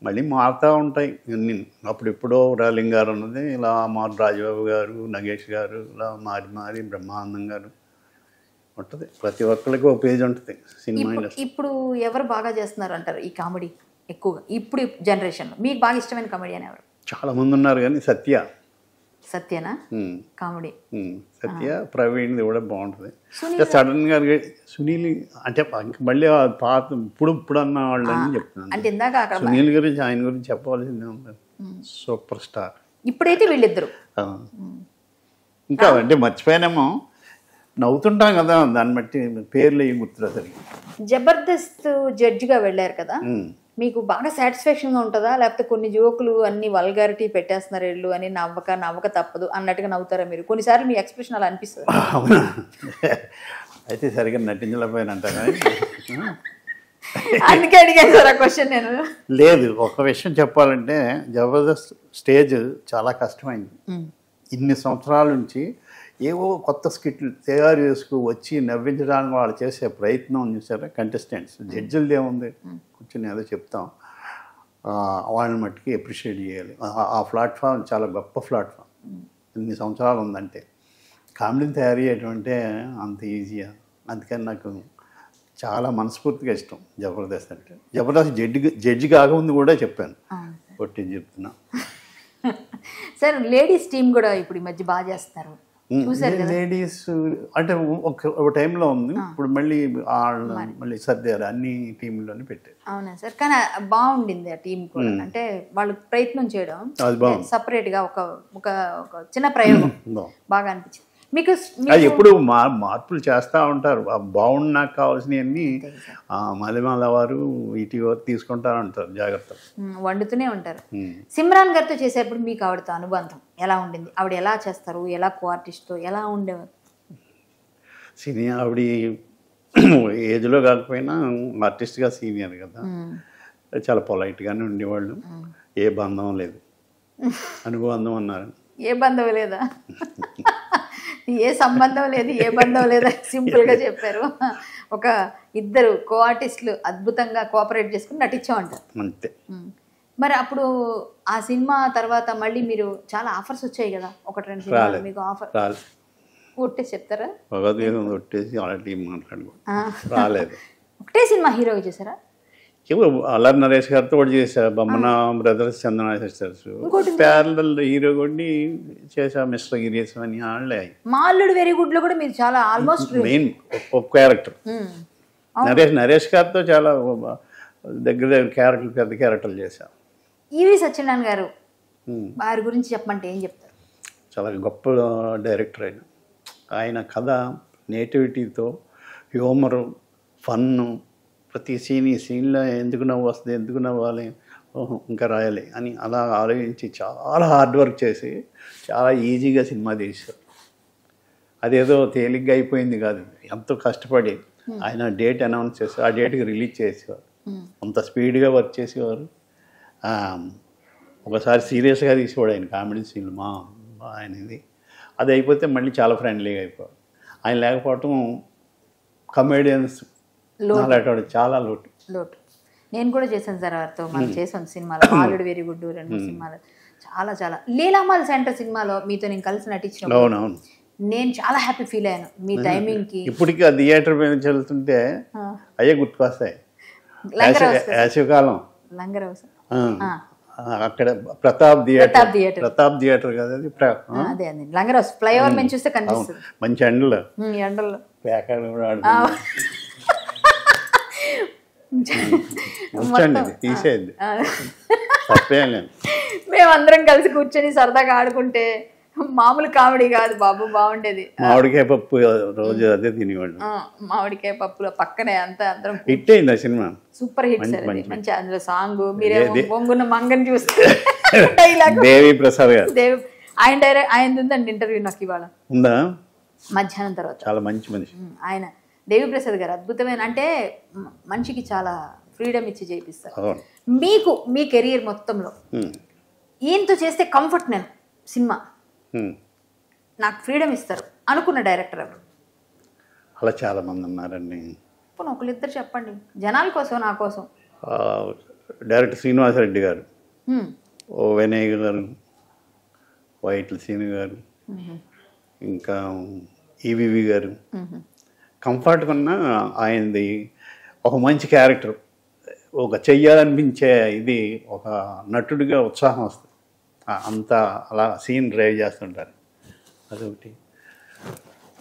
మళ్ళీ మారుతూ ఉంటాయి ఇవన్నీ. అప్పుడు ఎప్పుడో రాలింగ్ గారు ఉన్నది, ఇలా రాజబాబు గారు, నగేష్ గారు, ఇలా మారి బ్రహ్మానందం గారు ఉంటుంది. ప్రతి ఒక్కరికి ఒక పేజ్ ఉంటుంది సినిమా ఇండస్ట్రీ. ఇప్పుడు ఎవరు బాగా చేస్తున్నారు అంటారు ఈ కామెడీ ఎక్కువగా ఇప్పుడు జనరేషన్లో? మీకు బాగా ఇష్టమైన కమెడియన్ ఎవరు? చాలా మంది ఉన్నారు కానీ సత్యనా కామెడీ? సత్య, ప్రవీణ్ది కూడా బాగుంటుంది. సడన్ గా సునీల్ అంటే మళ్ళీ పాత ఇప్పుడు అన్న వాళ్ళని చెప్తున్నాను. అంటే ఇందాక సునీల్ గురించి ఆయన గురించి చెప్పవలసిందే ఉంది. Super star. ఇప్పుడైతే వీళ్ళిద్దరు ఇంకా అంటే మర్చిపోయానేమో, నవ్వుతుంటాం కదా దాన్ని బట్టి పేర్లు ఏం గుర్తురా సరిగ్గా. జబర్దస్త్ జడ్జిగా వెళ్ళారు కదా, మీకు బాగా సాటిస్ఫాక్షన్గా ఉంటుందా? లేకపోతే కొన్ని జోకులు అన్ని వల్గారిటీ పెట్టేస్తున్నారు వీళ్ళు అని నవ్వక తప్పదు అన్నట్టుగా నవ్వుతారా మీరు? కొన్నిసార్లు మీ ఎక్స్ప్రెషన్ అలా అనిపిస్తుంది. అవునా? అయితే సరిగ్గా నటించలేకపోయినంట. అందుకే అడిగాను సార్ ఆ క్వశ్చన్ నేను. లేదు, ఒక విషయం చెప్పాలంటే జబర్దస్త్ స్టేజ్ చాలా కష్టమైంది. ఇన్ని సంవత్సరాల నుంచి ఏవో కొత్త స్కిట్లు తయారు చేసుకు వచ్చి నవ్వించడానికి వాళ్ళు చేసే ప్రయత్నం చూసారా కంటెస్టెంట్స్. జడ్జిలది ఏముంది, కూర్చొని ఏదో చెప్తాం, వాళ్ళని మట్టుకి అప్రిషియేట్ చేయాలి. ఆ ప్లాట్ఫామ్ చాలా గొప్ప ప్లాట్ఫామ్. ఇన్ని సంవత్సరాలు ఉందంటే కామెడీని తయారు చేయడం అంటే అంత ఈజీయా. అందుకని నాకు చాలా మనస్ఫూర్తిగా ఇష్టం జబర్దస్త్ అంటే. జబర్దస్త్ జడ్జి కాకముందు కూడా చెప్పాను, కొట్టి చెప్తున్నా. సార్ లేడీస్ టీం కూడా ఇప్పుడు ఈ మధ్య బాగా చేస్తారు, చూసారు కదా? లేడీస్ అంటే ఒక టైంలో ఉంది, ఇప్పుడు మళ్ళీ సర్దారు, అన్ని టీంలోనే పెట్టారు. అవునా సార్? కానీ బాగుండింది ఆ టీం కూడా, అంటే వాళ్ళు ప్రయత్నం చేయడం సపరేట్ గా ఒక చిన్న ప్రయోగం బాగా అనిపించింది మీకు. అది ఎప్పుడు మార్పులు చేస్తూ ఉంటారు. బాగుండి నాకు కావాల్సినవన్నీ మలిమాల వారు ఇటీవల తీసుకుంటా ఉంటారు, జాగ్రత్త వండుతూనే ఉంటారు. సిమ్రాన్ గారితో చేసేప్పుడు మీకు ఆవిడతో అనుబంధం ఎలా ఉండింది? ఆవిడ ఎలా చేస్తారు, ఎలా కో-ఆర్టిస్ట్తో ఎలా ఉండేవారు? సీనియర్ ఆవిడ ఏజ్లో కాకపోయినా ఆర్టిస్ట్గా సీనియర్ కదా, చాలా పొలైట్గానే ఉండేవాళ్ళు. ఏ బంధం లేదు, అనుబంధం అన్నారు. ఏ బంధం లేదా? ఏ సంబంధం లేదు, ఏ బంధం లేదా, సింపుల్గా చెప్పారు. ఒక ఇద్దరు కో-ఆర్టిస్టులు అద్భుతంగా కోఆపరేట్ చేసుకుని నటించామంటారు అంతే. మరి అప్పుడు ఆ సినిమా తర్వాత మళ్ళీ మీరు చాలా ఆఫర్స్ వచ్చాయి కదా, ఒకటి రెండు సినిమాలు మీకు ఆఫర్ కొట్టేసి చెప్తారా? కొట్టేసి ఆల్రెడీ మాట్లాడుకో రాలేదు. ఒకటే సినిమా హీరోగా చేశారా? అల్లరి నరేష్ గారితో కూడా చేశా, బొమ్మన బ్రదర్స్, చందన సిస్టర్స్. ప్యారలల్ హీరో కూడా చేశా, మిస్టర్ గిరీశ్ అని వాళ్ళే. మా అల్లుడు వెరీ గుడ్ లో కూడా మీరు చాలా ఆల్మోస్ట్ మెయిన్ ఒక క్యారెక్టర్. నరేష్ గారితో చాలా దగ్గర క్యారెక్టర్, పెద్ద క్యారెక్టర్లు చేశా. ఈవి సత్యనారాయణ గారు, వారి గురించి చెప్పమంటే ఏం చెప్తారు? చాలా గొప్ప డైరెక్టర్. ఆయన కథ నేటివిటీతో, హ్యూమరు, ఫన్ను, ప్రతి సీన్లో ఎందుకు నవ్వు వస్తుంది, ఎందుకు నవ్వాలి, ఇంకా రాయాలి అని అలా ఆలోచించి చాలా హార్డ్ వర్క్ చేసి చాలా ఈజీగా సినిమా తీశారు. అదేదో తేలిగ్గా అయిపోయింది కాదు, ఎంతో కష్టపడి ఆయన డేట్ అనౌన్స్ చేసి ఆ డేట్కి రిలీజ్ చేసేవారు. అంత స్పీడ్గా వర్క్ చేసేవారు. ఒకసారి సీరియస్గా తీసేవాడు ఆయన కామెడీ సినిమా ఆయనది. అది అయిపోతే మళ్ళీ చాలా ఫ్రెండ్లీగా అయిపోయాడు. ఆయన లేకపోవటం కమెడియన్స్ చాలా లోటు. నేను కూడా చేశాను సార్ వారితో, మనం చేసాం సినిమాలో ఆల్రెడీ వెరీ గుడ్, రెండు సినిమాలు చాలా చాలా. లీలామాల్ సెంటర్ సినిమాలో మీతో నేను కలిసి నటించిన నేను చాలా హ్యాపీ ఫీల్ అయ్యాను. మీ టైమింగ్ కి ఇప్పటికీ ఆ థియేటర్ మీద వెళ్తుంటే అయ్యే గుర్తుకొస్తాయి. వేసవికాలం లంగరవస అక్కడ ప్రతాప్ థియేటర్ కదా అది, అదే అదే లంగరవస ఫ్లైఓవర్ మేము చూస్తే కనిపిస్తుంది. మంచి ఎండలో తీసేది మేమందరం కలిసి కూర్చొని సరదాగా ఆడుకుంటే మామూలు కామెడీ కాదు బాబు, బాగుండేది. మామిడికాయ పప్పు రోజు అదే తినేవాళ్ళు. మామిడికాయ పప్పులో పక్కనే అంతా అందరం హిట్ అయింది ఆ సినిమా, సూపర్ హిట్ సార్. మంచి అందులో సాంగ్ మీరే బొంగున్న మంగని చూస్తే డైలాగ్ దేవి ప్రసాద్ గారు, ఆయన ఉందండి ఇంటర్వ్యూ నాకు ఇవాళ ఉందా, మధ్యాహ్నం తర్వాత. చాలా మంచి మనిషి ఆయన దేవి ప్రసాద్ గారు అద్భుతమైన, అంటే మనిషికి చాలా ఫ్రీడమ్ ఇచ్చి చేయిస్తారు. మీకు మీ కెరీర్ మొత్తంలో ఈయనతో చేస్తే కంఫర్ట్, నేను సినిమా నాకు ఫ్రీడమ్ ఇస్తారు అనుకున్న డైరెక్టర్ ఎవరు? అలా చాలా మంది ఉన్నారండి. ఒకళ్ళిద్దరు చెప్పండి జనాల కోసం, నా కోసం. డైరెక్టర్ శ్రీనివాసరెడ్డి గారు, ఓ వినయ్ గారు, వైట్ల సీని గారు, ఇంకా ఈవివి గారు. కంఫర్ట్గా ఉన్న ఆయనది ఒక మంచి క్యారెక్టర్, ఒక చెయ్యాలనిపించే ఇది, ఒక నటుడిగా ఉత్సాహం వస్తుంది. అంతా అలా సీన్ డ్రైవ్ చేస్తుంటారు. అదొకటి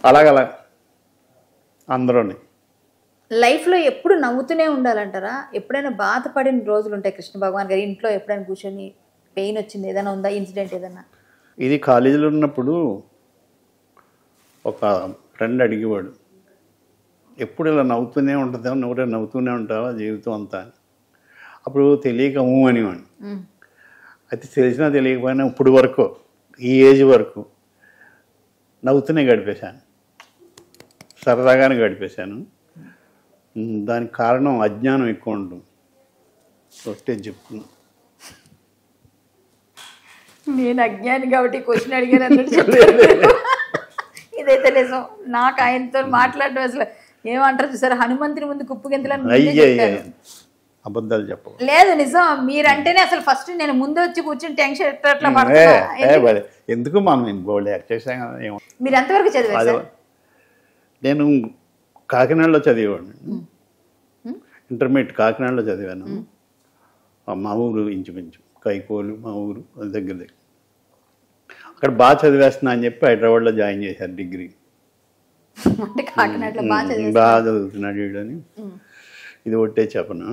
అలాగలా అందరూని లైఫ్లో ఎప్పుడు నవ్వుతూనే ఉండాలంటారా? ఎప్పుడైనా బాధపడిన రోజులు ఉంటాయి? కృష్ణ భగవాన్ గారి ఇంట్లో ఎప్పుడైనా కూర్చొని పెయిన్ వచ్చింది, ఏదైనా ఉందా ఇన్సిడెంట్ ఏదన్నా? ఇది కాలేజీలో ఉన్నప్పుడు ఒక ఫ్రెండ్ అడిగేవాడు, ఎప్పుడు ఇలా నవ్వుతూనే ఉంటుందా, నవ్వుతూనే ఉంటావా జీవితం అంతా? అప్పుడు తెలియక అనేవాడు. అయితే తెలిసినా తెలియకపోయినా ఇప్పుడు వరకు, ఈ ఏజ్ వరకు నవ్వుతూనే గడిపేశాను, సరదాగానే గడిపేశాను. దానికి కారణం అజ్ఞానం ఎక్కువ ఉంటుంది. ఒట్టే చెప్తున్నా, నేను అజ్ఞాని కాబట్టి క్వశ్చన్ అడిగాను అన్నట్టు చెప్పారు. ఇదైతే నిజం. నాకు ఆయనతో మాట్లాడడం అసలు ఏమంటారు చూసారు, హనుమంతుని ముందు కుప్పు గింతలని అబద్ధాలు చెప్పవు. లేదు నిజం, మీరంటేనే అసలు ఫస్ట్ నేను ముందు వచ్చి కూర్చొని టెన్షన్ ఎట్లా పడుతున్నా. ఎందుకు మనం బోల్డ్ యాక్ట్ చేసాం కదా. మీరు ఎంతవరకు చదివారు? నేను కాకినాడలో చదివేవాడిని, ఇంటర్మీడియట్ కాకినాడలో చదివాను. మా ఊరు ఇంచుమించు కైకోలు, మా ఊరు దగ్గర దగ్గర. అక్కడ బాగా చదివేస్తున్నా అని చెప్పి హైదరాబాద్లో జాయిన్ చేశారు డిగ్రీ. బాగా చదువుతున్నాడు వీడని. ఇది ఒకటే చెప్పను,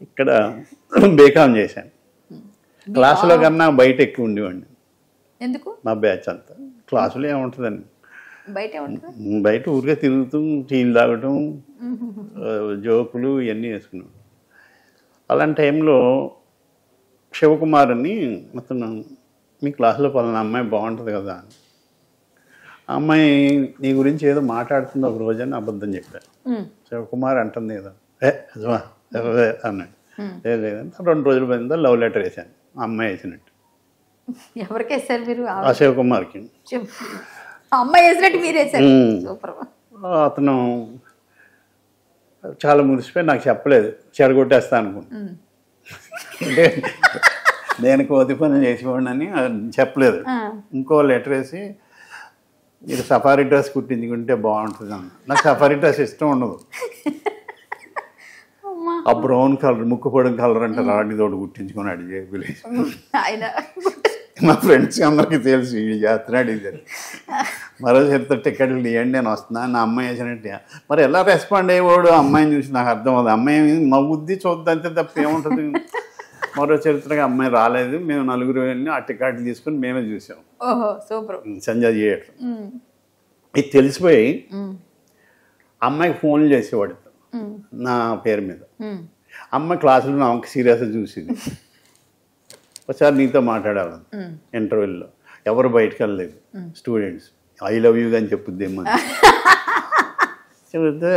ఇక్కడ బీకామ్ చేశాను. క్లాసులో కన్నా బయట ఎక్కువ ఉండేవాడిని. ఎందుకు? మా బ్యాచ్ అంతా క్లాసులో ఏముంటుందండి, బయట ఊరికే తిరుగుతూ టీలు తాగటం, జోకులు ఇవన్నీ వేసుకున్నాం. అలాంటి టైంలో శివకుమార్ అని మొత్తం మీ క్లాసులో పలానా అమ్మాయి బాగుంటుంది కదా, ఆ అమ్మాయి నీ గురించి ఏదో మాట్లాడుతుంది ఒక రోజు అని అబద్ధం చెప్పారు. శివకుమార్ అంటుంది ఏదో అన్నాడు. లేదంటే 2 రోజుల పోయిందో లవ్ లెటర్ వేసాను, ఆ అమ్మాయి వేసినట్టు. ఎవరికి వేసారు మీరు? ఆ శివకుమార్కి. అమ్మాయి వేసినట్టు మీరు వేసారు. అతను చాలా మురిసిపోయి నాకు చెప్పలేదు, చెడగొట్టేస్తా అనుకున్నా. అంటే నేను కోతి పని చేసేవాడిని చెప్పలేదు. ఇంకో లెటర్ వేసి మీరు సఫారీ డ్రెస్ కుట్టించుకుంటే బాగుంటుంది అన్న. నాకు సఫారీ డ్రెస్ ఇష్టం ఉండదు. ఆ బ్రౌన్ కలర్ ముక్కు పొడం కలర్ అంటే రాడి తోడు కుట్టించుకున్నాడు జేబులు. మా ఫ్రెండ్స్ అందరికీ తెలిసి చేస్తున్నాడు ఇది. మరో చెప్తే టికెట్లు తీయండి నేను వస్తున్నా, నా అమ్మాయి వేసినట్టు. మరి ఎలా రెస్పాండ్ అయ్యేవాడు అమ్మాయిని చూసి నాకు అర్థం అవుతుంది. అమ్మాయి నవ్వుద్ది చూద్దంతే తప్ప ఏముంటుంది. మరో చరిత్రగా అమ్మాయి రాలేదు, మేము 4 వెళ్ళి ఆ టికెట్లు తీసుకుని మేమే చూసాం. సంజయ్ థియేటర్. ఇది తెలిసిపోయి అమ్మాయికి ఫోన్లు చేసేవాడు నా పేరు మీద. అమ్మాయి క్లాసులో నా అమ్మకి సీరియస్గా చూసింది. ఒకసారి నీతో మాట్లాడాలి ఇంటర్వ్యూలో, ఎవరు బయటకు వెళ్ళలేదు స్టూడెంట్స్, ఐ లవ్ యూ అని చెప్పుద్దేమో. చెబితే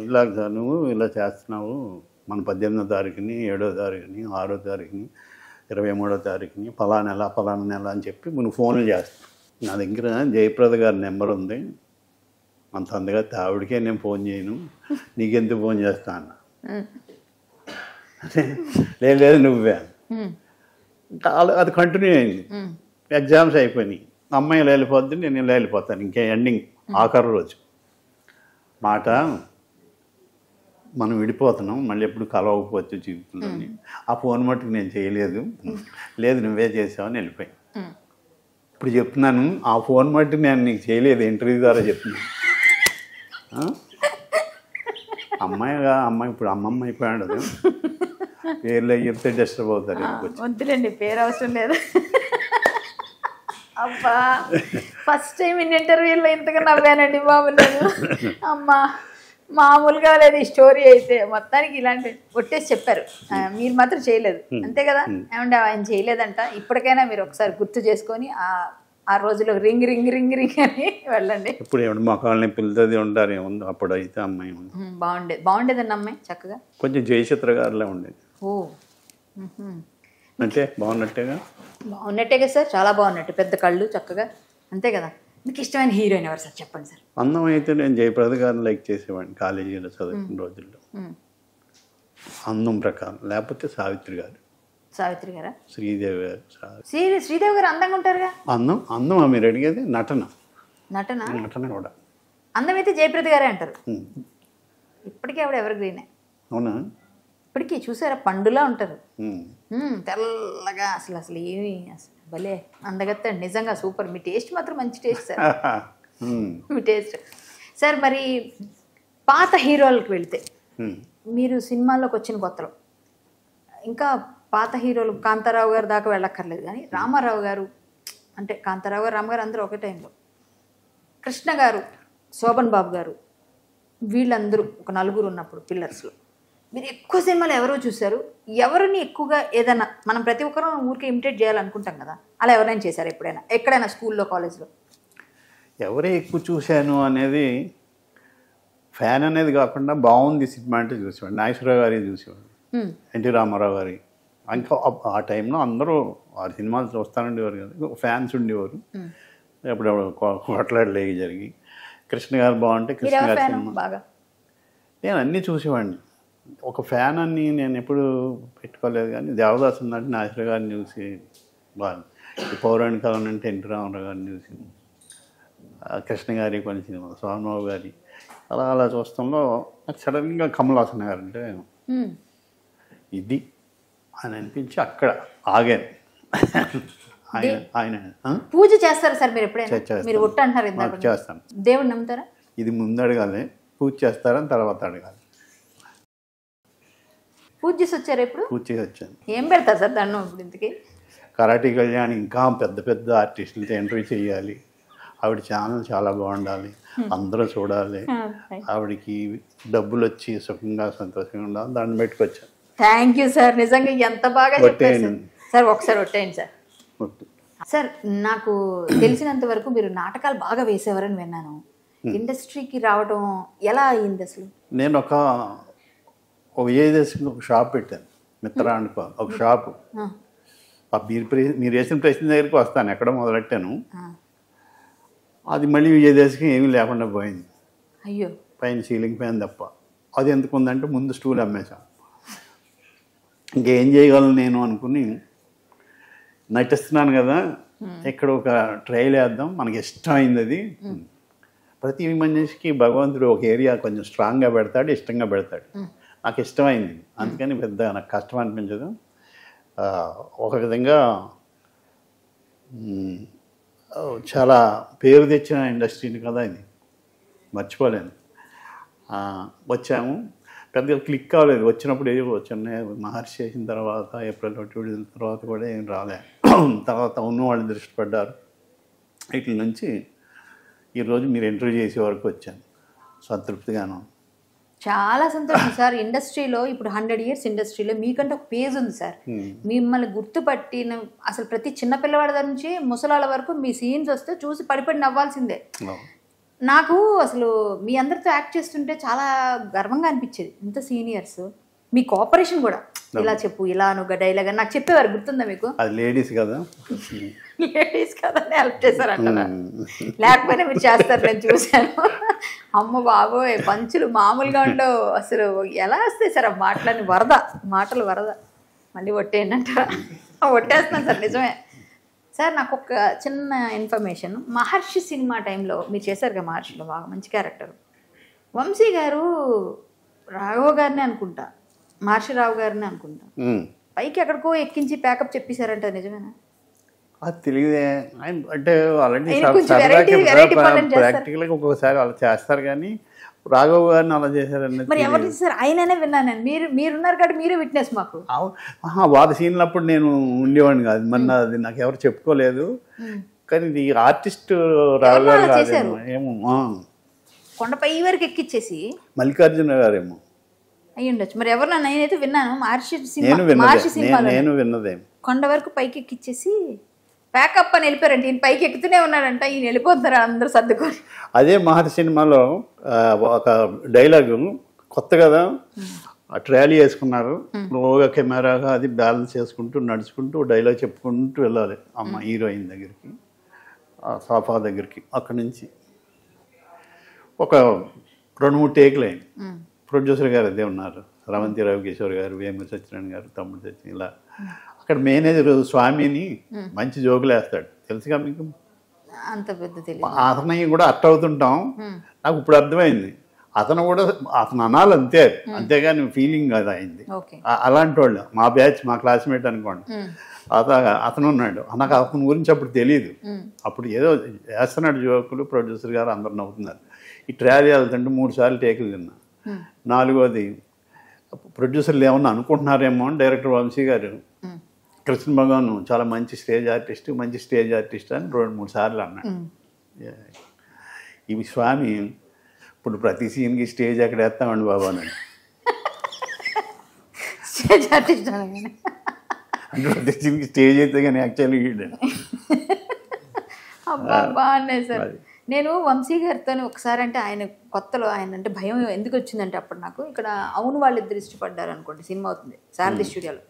ఇలా నువ్వు ఇలా చేస్తున్నావు, మన 18వ తారీఖుని 7వ తారీఖుని 6వ తారీఖుని 23వ తారీఖుని ఫలానా నెల అని చెప్పి నువ్వు ఫోన్లు చేస్తావు. నా దగ్గర జయప్రద గారి నెంబర్ ఉంది, అంత అందుగా ఆవిడకే నేను ఫోన్ చేయను, నీకెందుకు ఫోన్ చేస్తా అన్న. లేదు నువ్వే. అది కంటిన్యూ అయింది. ఎగ్జామ్స్ అయిపోయినాయి, అమ్మాయి వెళ్ళిపోద్ది, నేను ఇలా వెళ్ళిపోతాను. ఇంకే ఎండింగ్ ఆఖరి రోజు మాట, మనం విడిపోతున్నాం, మళ్ళీ ఎప్పుడు కలవకపోవచ్చు జీవితంలోని. ఆ ఫోన్ మట్టుకు నేను చేయలేదు, లేదు నువ్వే చేసావని వెళ్ళిపోయి. ఇప్పుడు చెప్తున్నాను, ఆ ఫోన్ మట్టుకు నేను నీకు చేయలేదు, ఇంటర్వ్యూ ద్వారా చెప్తున్నాను. అమ్మాయి ఇప్పుడు అమ్మమ్మ అయిపోయాడు, పేర్లు చెప్తే డిస్టర్బ్ అవుతారు. వద్దులేండి, పేరు అవసరం లేదు. అబ్బా, ఫస్ట్ టైం ఇన్ ఇంటర్వ్యూలో ఇంతగా నవ్వానండి బాబు నేను. అమ్మా మామూలుగా లేదు ఈ స్టోరీ అయితే. మొత్తానికి ఇలాంటి కొట్టేసి చెప్పారు, మీరు మాత్రం చేయలేదు అంతే కదా. ఏమంటే ఆయన చేయలేదంట. ఇప్పటికైనా మీరు ఒకసారి గుర్తు చేసుకొని ఆ రోజులో రింగ్ రింగ్ రింగ్ రింగ్ అని వెళ్ళండి. ఇప్పుడు మొక్కల్ని పిల్లది ఉంటారు ఏముంది, అప్పుడు అయితే అమ్మాయి బాగుండేదండి అమ్మాయి చక్కగా, కొంచెం జయచిత్ర గారిలో ఉండేది. ఓ అంటే బాగున్నట్టేగా సార్, చాలా బాగున్నట్టు, పెద్ద కళ్ళు చక్కగా, అంతే కదా. మీకు ఇష్టమైన హీరోయిన్ ఎవరు సార్ చెప్పండి సార్? అందం అయితే నేను జయప్రద గారిని లైక్ చేసేవాడిని కాలేజీలో చదువుకున్న రోజుల్లో, అందం ప్రకారం. లేకపోతే సావిత్రి గారు. సావిత్రి గారా? శ్రీదేవి గారు. శ్రీదేవి గారు అందంగా ఉంటారుగా. అందం మీరు అడిగేది నటన కూడా. అందం అయితే జయప్రద గారే అంటారు. ఇప్పటికీ ఆవిడ ఎవరు గ్రీనే. అవునా? ఇప్పటికీ చూసారా, పండులా ఉంటారు, తెల్లగా. అసలు ఏమి అసలు భలే అందగత్తండి నిజంగా. సూపర్. మీ టేస్ట్ మాత్రం మంచి టేస్ట్ సార్, మీ టేస్ట్ సార్. మరి పాత హీరోలకు వెళితే, మీరు సినిమాల్లోకి వచ్చిన కొత్తలో ఇంకా పాత హీరోలు కాంతారావు గారు దాకా వెళ్ళక్కర్లేదు, కానీ రామారావు గారు అంటే కాంతారావు గారు, రామగారు అందరూ ఒకే టైంలో, కృష్ణ గారు, శోభన్ బాబు గారు, వీళ్ళందరూ ఒక 4 ఉన్నప్పుడు పిల్లర్స్లో మీరు ఎక్కువ సినిమాలు ఎవరో చూశారు? ఎవరిని ఎక్కువగా ఏదైనా మనం ప్రతి ఒక్కరూ ఊరికే ఇమిటేట్ చేయాలనుకుంటాం కదా, అలా ఎవరైనా చేశారు ఎప్పుడైనా, ఎక్కడైనా స్కూల్లో కాలేజ్లో? ఎవరే ఎక్కువ చూశాను అనేది ఫ్యాన్ అనేది కాకుండా బాగుంది సినిమా అంటే చూసేవాడు. నాగేశ్వరరావు గారి చూసేవాడు, ఎన్టీ రామారావు గారి, ఇంకా ఆ టైంలో అందరూ ఆ సినిమాలు చూస్తానండేవారు కదా, ఫ్యాన్స్ ఉండేవారు. ఎప్పుడు కొట్లాడలేవి జరిగి కృష్ణ గారు బాగుంటే కృష్ణ గారి సినిమా బాగా నేను అన్నీ చూసేవాడిని. ఒక ఫ్యాన్ అని నేను ఎప్పుడు పెట్టుకోలేదు, కానీ దేవదాస్ ఉన్నట్టు నాసిర్ గారిని చూసి బాగా, ఈ పౌరాణికాలను అంటే ఎన్టీ రామారావు గారిని చూసి, కృష్ణ గారి కొన్ని సినిమా, స్వామిబాబు గారి, అలా అలా చూస్తాంలో నాకు సడన్గా కమల్ హాసన్ గారు అంటే ఇది అని అనిపించి అక్కడ ఆగాను. ఆయన పూజ చేస్తారు సార్ మీరు ఎప్పుడైనా? మీరు ఒట్టు అంటారు, చేస్తాను. దేవుడు నమ్ముతారా? ఇది ముందు అడగాలి, పూజ చేస్తారని తర్వాత అడగాలి. పూజ చేసి వచ్చారు ఇప్పుడు? పూజ చేసి వచ్చాను. ఏం పెడతారు సార్ దాన్ని ఇప్పుడు? ఇంతకీ కరాటీ కళ్యాణి ఇంకా పెద్ద పెద్ద ఆర్టిస్టులతో ఇంటర్వ్యూ చేయాలి. ఆవిడ ఛానల్ చాలా బాగుండాలి, అందరూ చూడాలి, ఆవిడకి డబ్బులు వచ్చి సుఖంగా సంతోషంగా ఉండాలి, దాన్ని పెట్టుకొచ్చాను. థ్యాంక్ యూ సార్, నిజంగా ఎంత బాగా చెప్పారు సార్. ఒకసారి ఒట్టేయండి సార్. సార్ నాకు తెలిసినంత వరకు మీరు నాటకాలు బాగా వేసేవారని విన్నాను. ఇండస్ట్రీకి రావడం ఎలా అయింది అసలు? నేను ఒక విజయదశమికి ఒక షాప్ పెట్టాను, మిత్ర అనుకో ఒక షాపు. మీరు వేసిన ప్రశ్న దగ్గరికి వస్తాను, ఎక్కడ మొదలెట్టాను. అది మళ్ళీ విజయదశమికి ఏమీ లేకుండా పోయింది. అయ్యో. పైన సీలింగ్ ఫ్యాన్ తప్ప. అది ఎందుకు ఉందంటే ముందు స్టూల్ అమ్మేశాం. ఇంకేం చేయగలను నేను అనుకుని, నటిస్తున్నాను కదా, ఇక్కడ ఒక ట్రైల్ వేద్దాం, మనకి ఇష్టమైంది అది. ప్రతి మనిషికి భగవంతుడు ఒక ఏరియా కొంచెం స్ట్రాంగ్గా పెడతాడు, ఇష్టంగా పెడతాడు. నాకు ఇష్టమైంది, అందుకని పెద్ద నాకు కష్టం అనిపించదు. ఒక విధంగా చాలా పేరు తెచ్చిన ఇండస్ట్రీని కదా ఇది, మర్చిపోలేను. వచ్చాము, పెద్దగా క్లిక్ కాలేదు. వచ్చినప్పుడు ఏదో వచ్చిన మహర్షి చేసిన తర్వాత, ఏప్రిల్ 1 తర్వాత కూడా ఏం రాలే. తర్వాత ఉన్న వాళ్ళు దృష్టి పడ్డారు. వీటి నుంచి ఈరోజు మీరు ఇంటర్వ్యూ చేసే వరకు వచ్చాను, సంతృప్తిగాను. చాలా సంతోషం సార్. ఇండస్ట్రీలో ఇప్పుడు 100 years ఇండస్ట్రీలో మీకంటే ఒక పేజ్ ఉంది సార్. మిమ్మల్ని గుర్తుపట్టిన అసలు ప్రతి చిన్న పిల్లవాడి దగ్గర నుంచి ముసలాళ్ళ వరకు మీ సీన్స్ వస్తే చూసి పడిపడి నవ్వాల్సిందే. నాకు అసలు మీ అందరితో యాక్ట్ చేస్తుంటే చాలా గర్వంగా అనిపించేది. ఇంత సీనియర్స్, మీ కోఆపరేషన్ కూడా, ఇలా చెప్పు, ఇలా నువ్వు డైలాగ్ అని నాకు చెప్పేవారు, గుర్తుందా మీకు? అది లేడీస్ కదా, లేడీస్ కదా అని హెల్ప్ చేశారంటారా? లేకపోయినా మీరు చేస్తారు, నేను చూశాను. అమ్మ బాబోయ్, పంచులు మామూలుగా ఉండవు అసలు. ఎలా వస్తాయి సార్ ఆ మాటలని? మాటలు వరద. మళ్ళీ ఒట్టేయండి అంటారా? ఒట్టేస్తున్నాను సార్, నిజమే. సార్ నాకు ఒక చిన్న ఇన్ఫర్మేషన్. మహర్షి సినిమా టైంలో మీరు చేశారు కదా, మహర్షిలో బాగా మంచి క్యారెక్టర్. వంశీ గారు రాఘవ గారిని అనుకుంటా, మహర్షిరావు గారిని అనుకుంటా, పైకి ఎక్కడికో ఎక్కించి ప్యాకప్ చెప్పేశారంట, నిజమేనా? అది తెలియదే. అంటే ఆల్రెడీ ప్రాక్టికల్గా ఒక్కొక్కసారి అలా చేస్తారు, కానీ రాఘవ్ గారిని అలా చేశారన్నది మరి ఎవరు చేశారు? ఆయననే విన్నాను నేను. మీరున్నారు కాబట్టి మీరే విట్నెస్ మాకు. వారి సీన్లప్పుడు నేను ఉండేవాడిని కాదు, మొన్న అది నాకు ఎవరు చెప్పుకోలేదు. కానీ ఇది ఆర్టిస్ట్ రాఘవ్ గారు కాదేమో, ఏమో కొండపై వరకు ఎక్కిచ్చేసి మల్లికార్జున గారేమో అయ్యి ఉండొచ్చు. మరి ఎవరు? నేనైతే విన్నాను మహర్షి నేను విన్నదేమో, కొండ వరకు పైకి ఎక్కిచ్చేసి ప్యాకప్ అని వెళ్ళిపోయారంటే ఈయన పైకి ఎక్కుతూనే ఉన్నాడంట, ఈయన వెళ్ళిపోతారు అందరూ సర్దుకొని. అదే మహర్షి సినిమాలో ఒక డైలాగు కొత్త కదా, ట్రాలీ వేసుకున్నారు, లోగా కెమెరాగా అది బ్యాలెన్స్ చేసుకుంటూ నడుచుకుంటూ డైలాగ్ చెప్పుకుంటూ వెళ్ళాలి అమ్మ హీరోయిన్ దగ్గరికి, సోఫా దగ్గరికి. అక్కడి నుంచి ఒక 2-3 టేకులు అయింది. ప్రొడ్యూసర్ గారు అదే ఉన్నారు, రవంతి కిషోర్ గారు, వేమూరి సత్యనారాయణ గారు, తమ్ముడు సత్యం, ఇలా. అక్కడ మేనేజర్ స్వామిని మంచి జోకులు వేస్తాడు, తెలుసుగా మీకు? అంత పెద్ద అతను కూడా అట్ట అవుతుంటాం. నాకు ఇప్పుడు అర్థమైంది, అతను అనాలి అంతే, అంతేగాని ఫీలింగ్ అది అయింది. అలాంటి వాళ్ళు మా బ్యాచ్, మా క్లాస్మేట్ అనుకోండి. అతను ఉన్నాడు, నాకు అతని గురించి అప్పుడు తెలియదు. అప్పుడు ఏదో వేస్తున్నాడు జోకులు, ప్రొడ్యూసర్ గారు అందరు నవ్వుతున్నారు. ఈ ట్రాలీ వెళ్తుంటే 3 సార్లు టేకులు తిన్నా. 4వది ప్రొడ్యూసర్లు ఏమన్నా అనుకుంటున్నారేమో అని డైరెక్టర్ వంశీ గారు, కృష్ణ భగవాన్ చాలా మంచి స్టేజ్ ఆర్టిస్ట్ అని 2-3 సార్లు అన్నాడు. ఇవి స్వామి ఇప్పుడు ప్రతి సీన్కి స్టేజ్ ఎక్కడ వేస్తామండి బాబా అని. స్టేజ్ ఆర్టిస్ట్ అంటే ప్రతి సీన్కి స్టేజ్ అయితే కానీ యాక్చువల్లీ బాగున్నాయి సార్. నేను వంశీ గారితో ఒకసారి, అంటే ఆయన కొత్తలో ఆయన అంటే భయం ఎందుకు వచ్చిందంటే అప్పుడు నాకు ఇక్కడ అవును వాళ్ళిద్దరు ఇష్టపడ్డారు అనుకోండి, సినిమా అవుతుంది సారథి స్టూడియోలో.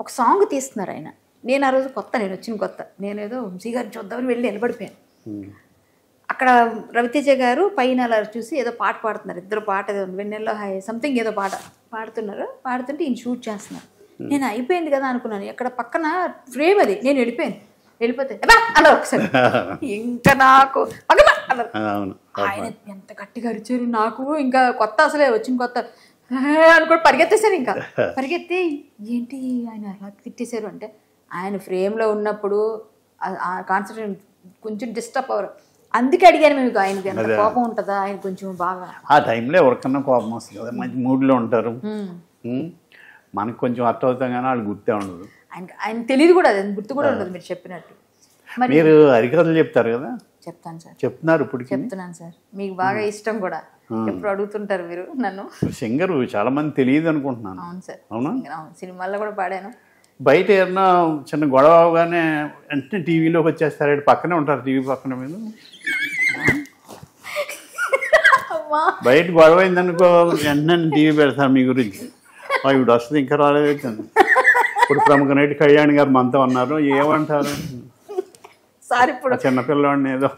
ఒక సాంగ్ తీస్తున్నారు ఆయన. నేను ఆ రోజు నేను వచ్చిన కొత్త, నేనేదో వంశీ గారిని చూద్దామని వెళ్ళి నిలబడిపోయాను. అక్కడ రవితేజ గారు పైన అలా చూసి ఏదో పాట పాడుతున్నారు, ఇద్దరు పాట ఏదో వెన్నెల్లో హాయ్ సంథింగ్ ఏదో పాట పాడుతుంటే ఈయన షూట్ చేస్తున్నారు. నేను అయిపోయింది కదా అనుకున్నాను. అక్కడ పక్కన ఫ్రేమ్ అది, నేను వెళ్ళిపోతే అలా ఒకసారి ఇంకా నాకు అన్నారు. ఆయన ఎంత గట్టిగా అరిచారు. నాకు ఇంకా కొత్త, అసలే వచ్చిన కొత్త అనుకో పరిగెత్తేశారు. ఇంకా పరిగెత్తి ఏంటి ఆయన అలా తిట్టేశారు అంటే, ఆయన ఫ్రేమ్లో ఉన్నప్పుడు ఆ కాన్సన్ట్రేషన్ కొంచెం డిస్టర్బ్ అవ్వరు. అందుకే అడిగాను మీకు, ఆయనకి ఎంత కోపం ఉంటుందా, ఆయన కొంచెం బాగా ఆ టైంలో ఎవరికన్నా కోపం వస్తుంది కదా, మంచి మూడ్లో ఉంటారు. మనకు కొంచెం అర్థం అవుతాం కానీ వాళ్ళు గుర్తే ఉండదు. ఆయన తెలియదు కూడా, అది గుర్తు కూడా ఉండదు మీరు చెప్పినట్టు. మీరు హరికథలు చెప్తారు కదా? చెప్తాను సార్. చెప్తున్నారు ఇప్పుడు? చెప్తున్నాను సార్, మీకు బాగా ఇష్టం కూడా, ఎప్పుడు అడుగుతుంటారు మీరు నన్ను. సింగర్ చాలా మంది తెలియదు అనుకుంటున్నాను. అవును సార్. అవునా? సినిమాల్లో కూడా పాడాను. బయట ఏమన్నా చిన్న గొడవ అవగానే వెంటనే టీవీలోకి వచ్చేస్తారు, పక్కనే ఉంటారు టీవీ పక్కన. మీరు బయట గొడవ అయిందనుకో వెంటనే టీవీ పెడతారు మీ గురించి. ఇప్పుడు వస్తుంది ఇంకా రాలేదు. ఇప్పుడు ప్రముఖ నటి కళ్యాణ్ గారు మనతో ఉన్నారు, ఏమంటారు సార్? ఇప్పుడు చిన్నపిల్లవాడిని ఏదో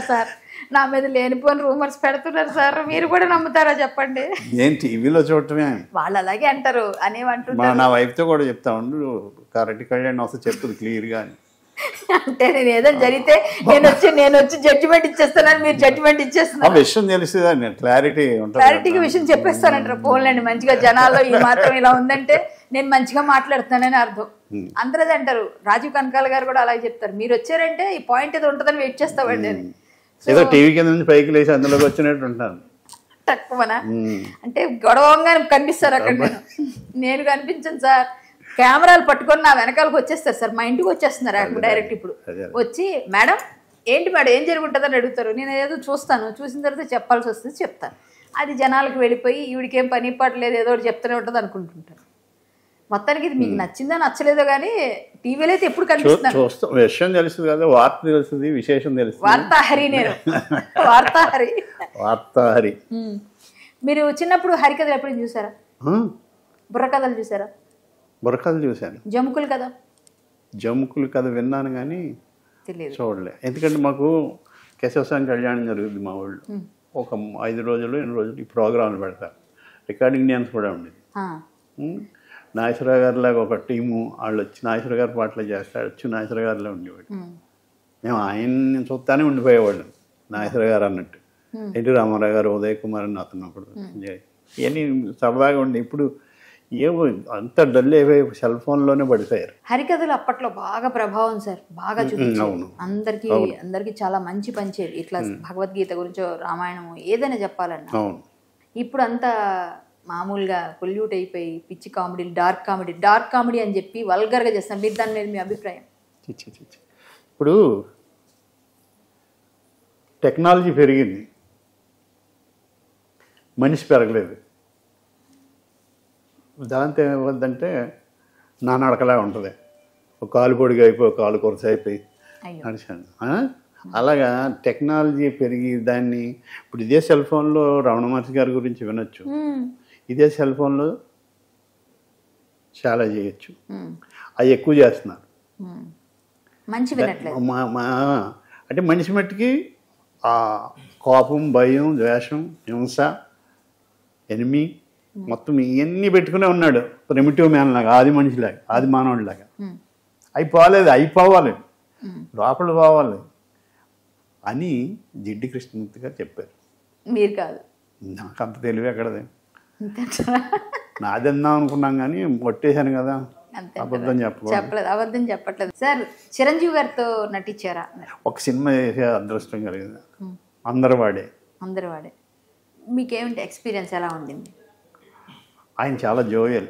సార్ నా మీద లేనిపోని రూమర్స్ పెడుతున్నారు సార్, మీరు కూడా నమ్ముతారా చెప్పండి? నేను టీవీలో చూడటమే. వాళ్ళు అలాగే అంటారు అనేమంటారు. నా వైఫ్తో కూడా చెప్తా ఉండు, కరెక్ట్ కళ్యాణ్ వస్తే చెప్తుంది క్లియర్గా అని. అంటే నేను ఏదైనా జరిగితే నేను వచ్చి జడ్జిమెంట్ ఇచ్చేస్తానని మీరు జడ్జిమెంట్ ఇచ్చేస్తున్నారు. విషయం తెలుస్తుంది, క్లారిటీగా విషయం చెప్పేస్తానంటారు. పోన్లేండి, మంచిగా జనాల్లో ఈ మాత్రం ఇలా ఉందంటే నేను మంచిగా మాట్లాడుతున్నానని అర్థం. అందరూ అదే అంటారు. రాజీవ్ కనకాల గారు కూడా అలాగే చెప్తారు, మీరు వచ్చారంటే ఈ పాయింట్ ఏదో ఉంటుందని వెయిట్ చేస్తామండి అని. ఏదో టీవీ కింద నుంచి పైకి లేచి అందులోకి వచ్చినట్టు ఉంటాను. తక్కువనా అంటే గొడవంగా కనిపిస్తారు అక్కడ. నేను కనిపించను సార్. కెమెరాలు పట్టుకొని నా వెనకాలకు వచ్చేస్తారు సార్, మా ఇంటికి వచ్చేస్తున్నారు డైరెక్ట్. ఇప్పుడు వచ్చి మేడం ఏంటి మేడం ఏం జరుగుతుందని అడుగుతారు. నేను ఏదో చూస్తాను, చూసిన తర్వాత చెప్పాల్సి వస్తుంది చెప్తాను. అది జనాలకు వెళ్ళిపోయి ఈవిడికి ఏం పని పాట లేదు, ఏదో ఒకటి చెప్తూనే ఉంటుంది అనుకుంటుంటారు. మొత్తానికి ఇది మీకు నచ్చిందా నచ్చలేదో కానీ టీవీలో అయితే ఎప్పుడు కనిపిస్తున్నాను. విషయం తెలుస్తుంది కదా, వార్త తెలుస్తుంది, విశేషం తెలుస్తుంది. వార్తాహరి నేను వార్తాహరి. మీరు చిన్నప్పుడు హరికథలు ఎప్పుడు చూసారా? బుర్రకథలు చూసారా? బుర్రకథలు చూశాను. జముకులు కథ విన్నాను కానీ చూడలే. ఎందుకంటే మాకు కేశవస్వామి కళ్యాణం జరుగుతుంది మా ఊళ్ళో. ఒక 5 రోజులు 8 రోజులు ఈ ప్రోగ్రాంలు పెడతారు. రికార్డింగ్ డ్యాన్స్ కూడా ఉండేది. నాగేశ్వరరావు గారి లాగా ఒక టీము వాళ్ళు వచ్చి నాగేశ్వర గారి పాటలు చేస్తారు, వచ్చి నాగేశ్వర గారిలో ఉండేవాడు. మేము ఆయన్ని చూస్తానే ఉండిపోయేవాళ్ళం. నాగేశ్వర గారు అన్నట్టు ఎన్టీ రామారావు గారు, ఉదయ్ కుమార్ అని అతను అప్పుడు ఇవన్నీ సరదాగా ఉండే. ఇప్పుడు ఏమో అంత డల్ అయిపోయి సెల్ ఫోన్లోనే పడిపోయారు. హరికథలు అప్పట్లో బాగా ప్రభావం సార్, బాగా చూపించారు. అందరికి చాలా మంచి పంచేవి. ఇట్లా భగవద్గీత గురించో రామాయణం ఏదైనా చెప్పాలన్నా. ఇప్పుడు అంతా మామూలుగా పొల్యూట్ అయిపోయి పిచ్చి కామెడీ, డార్క్ కామెడీ అని చెప్పి వల్గర్గా చేస్తాను. మీరు దాని మీద మీ అభిప్రాయం? ఇప్పుడు టెక్నాలజీ పెరిగింది, మనిషి పెరగలేదు. దాంతో ఏమవుద్దంటే నా నడకలా ఉంటుంది. ఒక కాలు పొడిగా అయిపోయి, ఒక కాలు కొరస అయిపోయి నడిచాను. అలాగా టెక్నాలజీ పెరిగి దాన్ని ఇప్పుడు ఇదే సెల్ ఫోన్లో రమణ మహర్షి గారి గురించి వినొచ్చు, ఇదే సెల్ ఫోన్లో చాలా చేయొచ్చు. అవి ఎక్కువ చేస్తున్నారు. అంటే మనిషి మట్టికి ఆ కోపం, భయం, ద్వేషం, హింస, ఎనిమి మొత్తం ఇవన్నీ పెట్టుకునే ఉన్నాడు. ప్రిమిటివ్ మ్యాన్ లాగా, ఆది మనిషిలాగా, ఆది మానవుడిలాగా. అయిపోవాలి లోపల పోవాలి అని జిడ్డి కృష్ణమూర్తి గారు చెప్పారు. మీరు కాదు. నాకు అంత తెలివి ఎక్కడదే, నాదన్నా అనుకున్నాం కానీ కొట్టేశాను కదా. అబద్ధం చెప్పట్లేదు సార్. చిరంజీవి గారితో నటించారా? ఒక సినిమా చేసే అదృష్టం కలిగింది. అందరు వాడే. మీకేమిటి ఎక్స్పీరియన్స్ ఎలా ఉండింది? ఆయన చాలా జోయల్.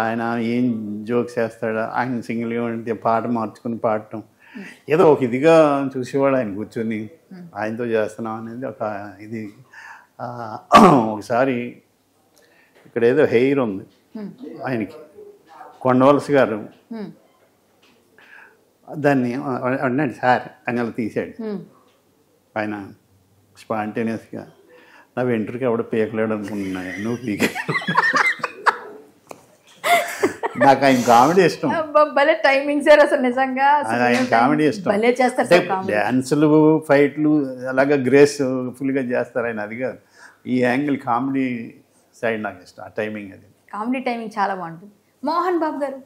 ఆయన ఏం జోక్స్ వేస్తాడా, ఆయన సింగిల్గా ఉంటే పాట మార్చుకుని పాడటం ఏదో ఒక ఇదిగా చూసేవాడు. ఆయన కూర్చొని ఆయనతో చేస్తున్నాం అనేది ఒక ఇది. ఒకసారి ఇక్కడ ఏదో హెయిర్ ఉంది ఆయనకి, కొండవలసి గారు దాన్ని అన్నాడు సార్ అని అలా తీసాడు. ఆయన స్పాంటేనియస్గా నా వెంట్రుకి ఎవడ పీకలేడు అనుకుంటున్నా, నువ్వు పీకే నాకు ఆయన కామెడీ ఇష్టం. భలే టైమింగ్ సార్ అసలు నిజంగా ఆయన కామెడీ ఇష్టం. భలే చేస్తారు సార్ కామెడీ. డ్యాన్సులు ఫైట్లు అలాగే గ్రేస్ఫుల్గా చేస్తారు ఆయన. అది కాదు, ఈ యాంగిల్ కామెడీ సైడ్ నాకు ఇష్టం. ఆ టైమింగ్ అది కామెడీ టైమింగ్ చాలా బాగుంటుంది. మోహన్ బాబు గారు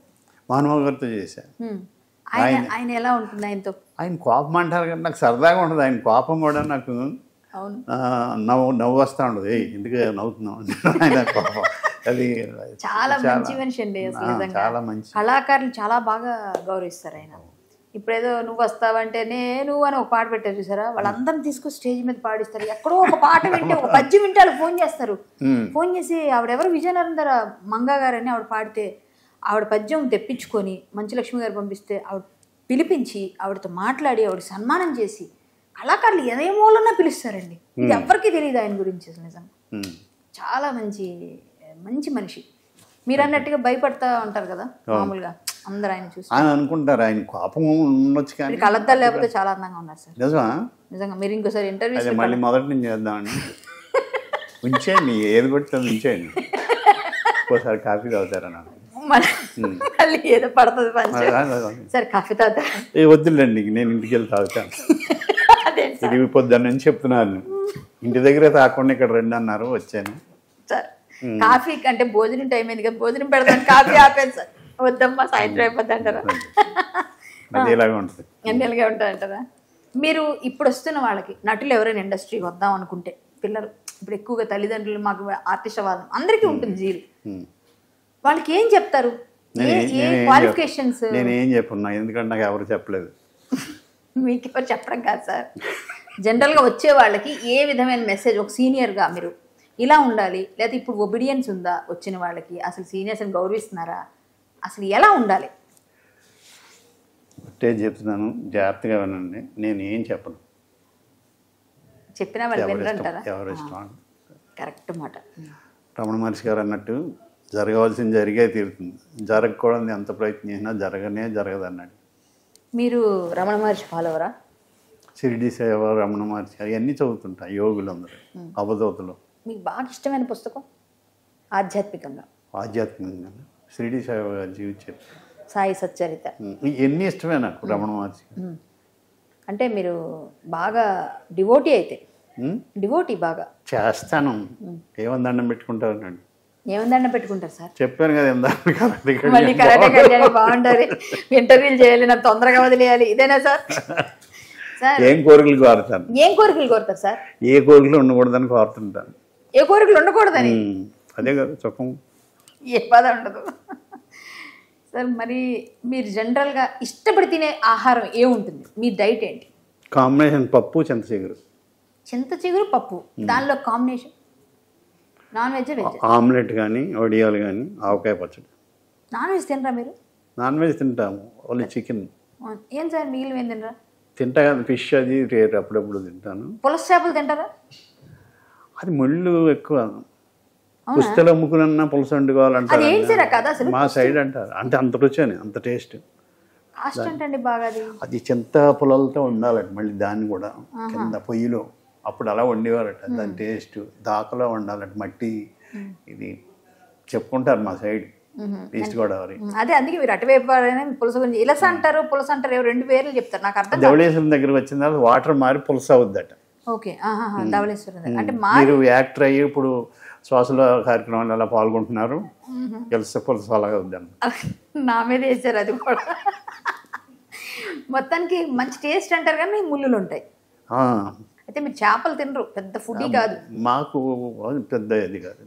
మోహన్ గారితో చేశాను. ఆయన ఎలా ఉంటుంది ఆయనతో? ఆయన కోపం అంటారు కానీ నాకు సరదాగా ఉంటుంది. ఆయన కోపం కూడా నాకు నవ్వు వస్తూ ఉండదు. ఎందుకు నవ్వుతున్నాం ఆయన కోపం. అది చాలా మంచి మనిషి అండి అసలు. చాలా మంచి కళాకారులు చాలా బాగా గౌరవిస్తారు ఆయన. ఇప్పుడేదో నువ్వు వస్తావంటే నేను అని ఒక పాట పెట్టారు చూసారా, వాళ్ళందరిని తీసుకొని స్టేజ్ మీద పాడిస్తారు. ఎక్కడో ఒక పాట వింటే ఒక పద్యం వింటే వాళ్ళు ఫోన్ చేస్తారు. ఫోన్ చేసి ఆవిడెవరు విజయనగరం మంగా గారని ఆవిడ పాడితే ఆవిడ పద్యం తెప్పించుకొని మంచులక్ష్మి గారు పంపిస్తే ఆవిడ పిలిపించి ఆవిడతో మాట్లాడి ఆవిడ సన్మానం చేసి కళాకారులు ఏ మూలన్నా పిలుస్తారండి. ఇది ఎవరికి తెలియదు ఆయన గురించి అసలు. నిజంగా చాలా మంచి మనిషి. మీరు అన్నట్టుగా భయపడతా ఉంటారు కదా మామూలుగా అందరు ఆయన చూసి అనుకుంటారు. ఆయన కోపం ఉండొచ్చు కానీ కళ్ళద్దాలు లేకపోతే చాలా అందంగా ఉన్నారు సార్. నిజమా? నిజంగా. మీరు ఇంకోసారి ఇంటర్వ్యూ మళ్ళీ మొదటి నుంచి చేద్దామని ఉంచేయండి, ఏది కొట్టి ఉంచేయండి. ఇంకోసారి కాఫీ తాగుతారా? నాకు మళ్ళీ ఏదో పడుతుంది పంచ. సరే కాఫీ తాగుతారా? వద్దులేండి, నేను ఇంటికి వెళ్ళి తాగుతాను. ఇది పొద్దున్న నుంచి చెప్తున్నాను. ఇంటి దగ్గరే తాకుండా ఇక్కడ రండి అన్నారు, వచ్చాను. సార్ కాఫీ అంటే భోజనం టైం అయింది కదా, భోజనం పెడతాను, కాఫీ ఆపాను సార్. వద్దమ్మా సాయంత్రం అయిపోద్ది అంటారా? ఇలాగే ఉంటుంది, ఎన్నెలుగా ఉంటుంది అంటారా? మీరు ఇప్పుడు వస్తున్న వాళ్ళకి నటులు ఎవరైనా ఇండస్ట్రీకి వద్దాం అనుకుంటే, పిల్లలు ఇప్పుడు ఎక్కువగా తల్లిదండ్రులు మాకు ఆర్టిస్ట్ అవ్వాలి అందరికీ ఉంటుంది జీలు, వాళ్ళకి ఏం చెప్తారు? క్వాలిఫికేషన్స్ నేను ఏం చెప్పున్నా, ఎందుకంటే నాకు ఎవరు చెప్పలేదు. మీకు ఎవరు చెప్పడం కాదు సార్, జనరల్గా వచ్చే వాళ్ళకి ఏ విధమైన మెసేజ్, ఒక సీనియర్గా మీరు ఇలా ఉండాలి, లేదా ఇప్పుడు ఒబీడియన్స్ ఉందా వచ్చిన వాళ్ళకి, అసలు సీనియర్స్ని గౌరవిస్తున్నారా, అసలు ఎలా ఉండాలి? ఒకటే చెప్తున్నాను, జాగ్రత్తగా వినండి. నేను ఏం చెప్పను, చెప్పినా వాళ్ళు వినరంటారా? ఎవరు ఇష్టం. కరెక్ట్ మాట. రమణ మహర్షి గారు అన్నట్టు జరగవలసింది జరిగే తీరుతుంది, జరగకూడదు ఎంత ప్రయత్నం చేసినా జరగదు అన్నాడు. మీరు రమణ మహర్షి ఫాలోవరా? షిరిడి సేవ, రమణ మహర్షి అవన్నీ చదువుతుంటా, యోగులు అందరూ, అవధూతలు. మీకు బాగా ఇష్టమైన పుస్తకం ఆధ్యాత్మికంగా? షిరిడి సేవ గారి జీవితం, సాయి సచ్చరిత, ఇవన్నీ ఇష్టమే నాకు. రమణ మహర్షి అంటే మీరు బాగా డివోటీ అయితే? డివోటీ బాగా చేస్తాను. ఏమని దండం పెట్టుకుంటారు అన్నాడు. ఏమని దండం పెట్టుకుంటారు సార్? చెప్పాను కదా మళ్ళీ కరాటే కళ్యాణి బాగుంటుంది, ఇంటర్వ్యూలు చేయాలి, నాకు తొందరగా వదిలేయాలి, ఇదేనా సార్? ఏం కోరికలు కోరుతాను? ఏం కోరికలు కోరుతారు సార్? ఏ కోరికలు ఉండకూడదని కోరుతుంటాను. ఏ కోరికలు ఉండకూడదని? అదే కదా సుఖం, ఏ బాధ ఉండదు సార్. మరి మీరు జనరల్గా ఇష్టపడి తినే ఆహారం ఏముంటుంది? మీ డైట్ ఏంటి? కాంబినేషన్ పప్పు, చింతచిగురు. చింతచిగురు పప్పు, దానిలో combination non veg, veg? Omelette కానీ, వడియాలు కానీ, ఆవకాయ పచ్చడి. నాన్ వెజ్ తినరా మీరు? నాన్ వెజ్ తింటాము, ఓన్లీ చికెన్. ఏం సార్ మిగిలిన ఏం తినరా? తింటా కదా, ఫిష్ అది రేట్ అప్పుడప్పుడు తింటాను. పులస చేపలు తింటారా? అది ముళ్ళు ఎక్కువ. పుస్తలు అమ్ముకున్నా పులస వండుకోవాలంటారు మా సైడ్ అంటారు. అంటే అంత రుచి అని, అంత టేస్ట్. అది చింత పొలాలతో ఉండాలంట, మళ్ళీ దాన్ని కూడా కింద పొయ్యిలో అప్పుడు అలా వండేవారట. దాని టేస్ట్ దాకలో వండాలంట, మట్టి ఇది చెప్పుకుంటారు మా సైడ్, ఈస్ట్ గోదావరి. అదే అందుకే మీరు అటువైపు పులస గురించి ఇలస అంటారు, పులస అంటారు, రెండు పేర్లు చెప్తారు నాకు అర్థం. ధవళేశ్వరం దగ్గర వచ్చిన తర్వాత వాటర్ మారి పులస అవుద్దట. ఓకే, ధవళేశ్వరం. అంటే మీరు యాక్టర్ అయ్యి ఇప్పుడు శ్వాసల కార్యక్రమాలు ఎలా పాల్గొంటున్నారు, కలిసి పులస అలాగే వద్దాను. నా మీద వేసారు అది కూడా. మొత్తానికి మంచి టేస్ట్ అంటారు కానీ ముళ్ళులు ఉంటాయి. అయితే మీరు చేపలు తినరు, పెద్ద ఫుడ్ కాదు. మాకు పెద్ద ఇది కాదు.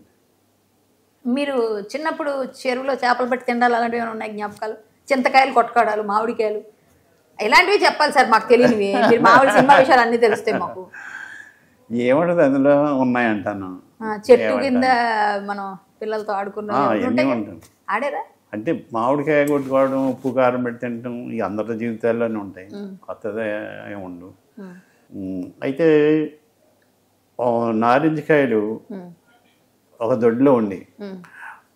మీరు చిన్నప్పుడు చెరువులో చేపలు పెట్టి తినాలి, అలాంటివి ఏమైనా ఉన్నాయి జ్ఞాపకాలు? చింతకాయలు కొట్టుకోవడాలు, మామిడికాయలు, ఇలాంటివి చెప్పాలి సార్, మాకు తెలియనివి. మీరు మామిడి సినిమా విషయాలు అన్నీ తెలుస్తాయి మాకు. ఏమంటది అందులో ఉన్నాయంటాను. చెట్టు కింద మనం పిల్లలతో ఆడుకున్నాం, ఆడారా? అంటే మామిడికాయ కొట్టుకోవడం, ఉప్పు కారం పెట్టి తినడం, ఈ అందరి జీవితాల్లోనే ఉంటాయి, కొత్తదే ఏముండు. అయితే నారింజకాయలు ఒక దొడ్లో ఉండి,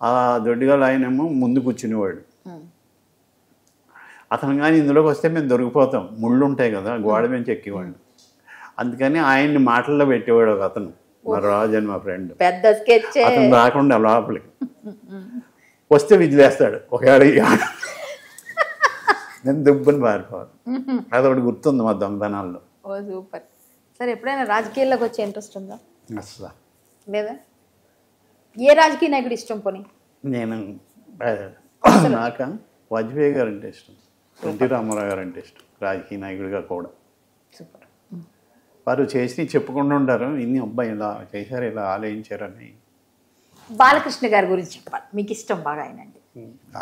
ఆ దొడ్డిగా ఆయనేమో ముందు కూర్చునేవాడు. అతను కానీ ఇందులోకి వస్తే మేము దొరికిపోతాం, ముళ్ళు ఉంటాయి కదా, గోడ నుంచి ఎక్కేవాడు. అందుకని ఆయన్ని మాటల్లో పెట్టేవాడు ఒక అతను, మా రాజు అని మా ఫ్రెండ్. పెద్ద స్కెచ్. అతను రాకుండా లోపలికి వస్తే విజిలేస్తాడు ఒకవేళ నేను దుబ్బని పారిపోవాలి. అదొకటి గుర్తుంది మా దొంగతనాల్లో. ఓ సూపర్. సార్ ఎప్పుడైనా రాజకీయాల్లోకి వచ్చే ఇంట్రెస్ట్ ఉందా? అసలు లేదా? ఏ రాజకీయ నాయకుడు ఇష్టం పోనీ? నేను నాక వాజ్పేయి గారు అంటే ఇష్టం, ఎన్టీ రామారావు గారు అంటే ఇష్టం, రాజకీయ నాయకుడిగా కూడా. సూపర్. వారు చేసి చెప్పుకుంటూ ఉంటారు, ఇన్ని అబ్బాయి ఇలా చేశారు, ఇలా ఆలోచించారని. బాలకృష్ణ గారి గురించి చెప్పాలి, మీకు ఇష్టం బాగా ఆయన అంటే?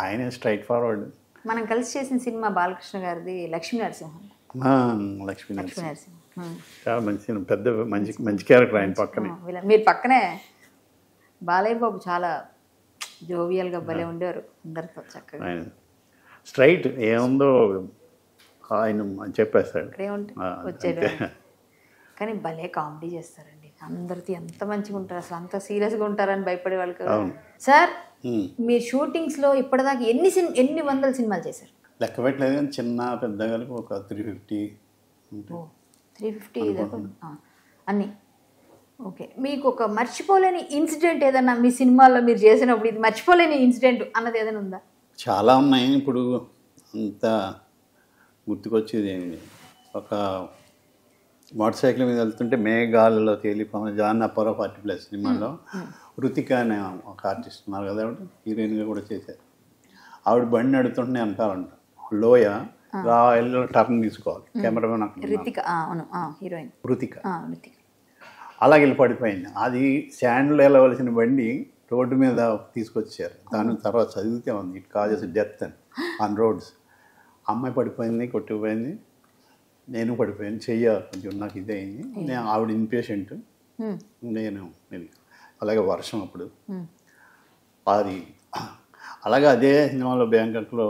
ఆయన స్ట్రైట్ ఫార్వర్డ్. మనం కలిసి చేసిన సినిమా బాలకృష్ణ గారిది లక్ష్మీ నరసింహం. లక్ష్మీ నరసింహం చాలా మంచి పెద్ద మంచి క్యారెక్టర్ ఆయన పక్కనే. మీరు పక్కనే బాలయ్య బాబు చాలా జోవియల్గా భలే ఉండేవారు అందరితో చక్కగా. ఆయన స్ట్రైట్ ఏముందో ఆయన చెప్పేస్తాడు, వచ్చాడు. కానీ భలే కామెడీ చేస్తారండి, అందరితో ఎంత మంచిగా ఉంటారు, అసలు అంత సీరియస్గా ఉంటారని భయపడే వాళ్ళు కదా. సార్ మీ షూటింగ్స్లో ఇప్పటిదాకా ఎన్ని వందల సినిమాలు చేశారు? లెక్క పెట్టలేదు కానీ చిన్న పెద్ద కలిపి ఒక 350. 350 దాకా అన్నీ. ఓకే, మీకు ఒక మర్చిపోలేని ఇన్సిడెంట్ ఏదన్నా మీ సినిమాల్లో మీరు చేసినప్పుడు ఇది మర్చిపోలేని ఇన్సిడెంట్ అన్నది ఏదైనా ఉందా? చాలా ఉన్నాయి, ఇప్పుడు అంత గుర్తుకొచ్చేది ఏమి. ఒక మోటార్ సైకిల్ మీద వెళ్తుంటే మేఘాలలో తేలిపోయిన జాన్ అప్పరో 40+ సినిమాలో రుతిక అనే ఒక ఆర్టిస్ట్ ఉన్నారు కదా, ఆవిడ హీరోయిన్గా కూడా చేశారు. ఆవిడ బండి నడుతుంటే వెనకాలంట లోయ రాయల్లో టర్న్ తీసుకోవాలి, కెమెరామెన్ అక్కడ రితిక. అవును, హీరోయిన్ రుతిక. రుతిక అలాగే వెళ్ళి పడిపోయింది. అది శాండ్లో వెళ్ళవలసిన బండి రోడ్డు మీద తీసుకొచ్చారు. దాని తర్వాత చదివితే ఉంది ఇట్ కాజెస్ డెత్ అని ఆన్ రోడ్స్. అమ్మాయి పడిపోయింది, కొట్టుకుపోయింది, నేను పడిపోయాను, చెయ్య కొంచెం నాకు ఇదే అయింది. నేను ఆవిడ ఇన్పేషెంట్, నేను అలాగే వర్షం అప్పుడు అది. అలాగే అదే సినిమాలో బ్యాంకాక్లో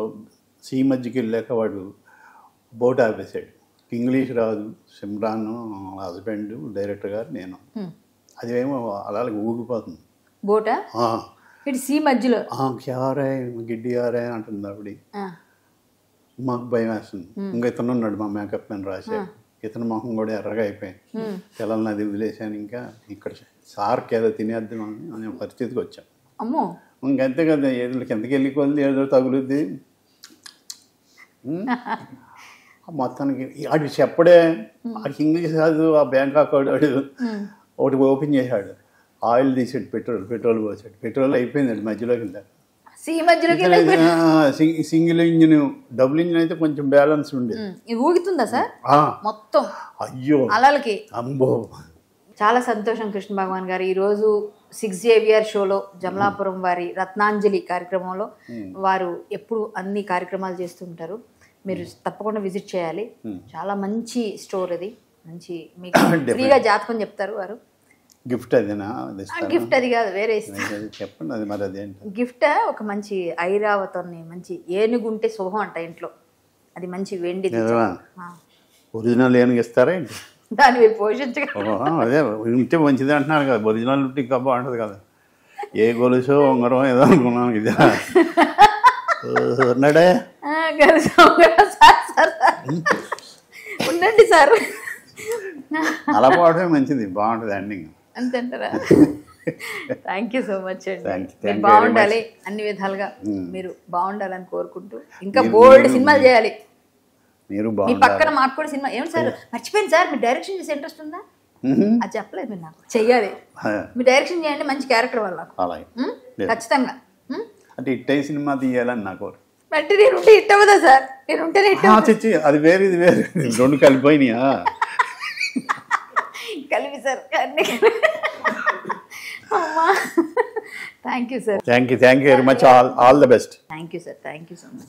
సీ మధ్యకి వెళ్ళాక వాడు బోట్ ఆపేశాడు. ఇంగ్లీష్ రాదు, సిమ్రాన్ హస్బెండ్, డైరెక్టర్ గారు, నేను. అదేమో అలాగే ఊగిపోతుంది బోటా. ఇటు సీ మధ్యలో క్యారే గిడ్డి ఆరే అంటుంది ఆవిడ. మాకు భయం వేస్తుంది. ఇంకా ఇతను ఉన్నాడు మా మేకప్ మ్యాన్ రాశాడు, ఇతను మొహం కూడా ఎర్రగా అయిపోయింది. పిల్లల్ని అది వదిలేసాను, ఇంకా ఇక్కడ సార్కి ఏదో తినేద్దాం అనే పరిస్థితికి వచ్చాం. అమ్మో, ఇంకంతే కదా, ఏదో కిందకి వెళ్ళి కొద్ది ఏదో తగులుద్ది. మొత్తానికి ఆడికి చెప్పడే, ఆడికి ఇంగ్లీష్ కాదు. ఆ బ్యాంకాక్ వాడు ఒకటి ఓపెన్ చేశాడు, ఆయిల్ తీసాడు, పెట్రోల్ పోసాడు, పెట్రోల్ అయిపోయింది మధ్యలోకి వెళ్ళాడు. సింగిల్ ఇంజిన్, డబుల్ ఇంజిన్ అయితే కొంచెం బ్యాలెన్స్ ఉండేది. ఊగుతుందా సార్ మొత్తం? అయ్యో అలలకి. అంబో, చాలా సంతోషం కృష్ణ భగవాన్ గారు. ఈరోజు 6JVR షోలో జమలాపురం వారి రత్నాంజలి కార్యక్రమంలో వారు ఎప్పుడు అన్ని కార్యక్రమాలు చేస్తుంటారు, మీరు తప్పకుండా విజిట్ చేయాలి. చాలా మంచి స్టోర్ అది, మంచి మీకు ఫ్రీగా జాతకం చెప్తారు వారు. గిఫ్ట్ అదేనా? గిఫ్ట్ అది కాదు, వేరే చెప్పండి. అది మరి అదేంటి గిఫ్ట్? ఒక మంచి ఐరావతాన్ని, మంచి ఏనుగుంటే శుభం అంట ఇంట్లో, అది మంచి వెండి. ఒరిజినల్ ఏనుగు ఇస్తారా ఏంటి? దాన్ని మీరు పోషించగా అదే ఉంటే మంచిది అంటున్నారు కదా, ఒరిజినల్ ఉంటే ఇంకా బాగుంటుంది కదా. ఏ గొలుసో ఉంగరం ఏదో అనుకున్నాను, ఇది ఉన్నాడే ఉండండి సార్. అలా పోవడమే మంచిది, బాగుంటుంది ఎండింగ్. అంతేంటారా? థ్యాంక్ యూ సో మచ్ అండి. మీరు బాగుండాలి, అన్ని విధాలుగా మీరు బాగుండాలని కోరుకుంటూ ఇంకా బోల్డ్ సినిమాలు చేయాలి. మీరు మీ పక్కన మాకు కూడా సినిమా ఏమి సార్ మర్చిపోయింది సార్, మీరు డైరెక్షన్ చేసే ఇంట్రెస్ట్ ఉందా? అది చెప్పలేదు మీరు నాకు. చెయ్యాలి, మీరు డైరెక్షన్ చేయండి, మంచి క్యారెక్టర్ వల్ల ఖచ్చితంగా. అంటే ఇట్టే సినిమా తీయాలని నాకు. అంటే నేనుంటే హిట్ అవ్వదా సార్? నేనుంటేనే చచ్చి అది వేరు ఇది వేరు, రెండు కలిపోయినాయా? కలిపి సార్. అమ్మా, thank you sir. Thank you very much. All the best. Thank you sir. Thank you so much.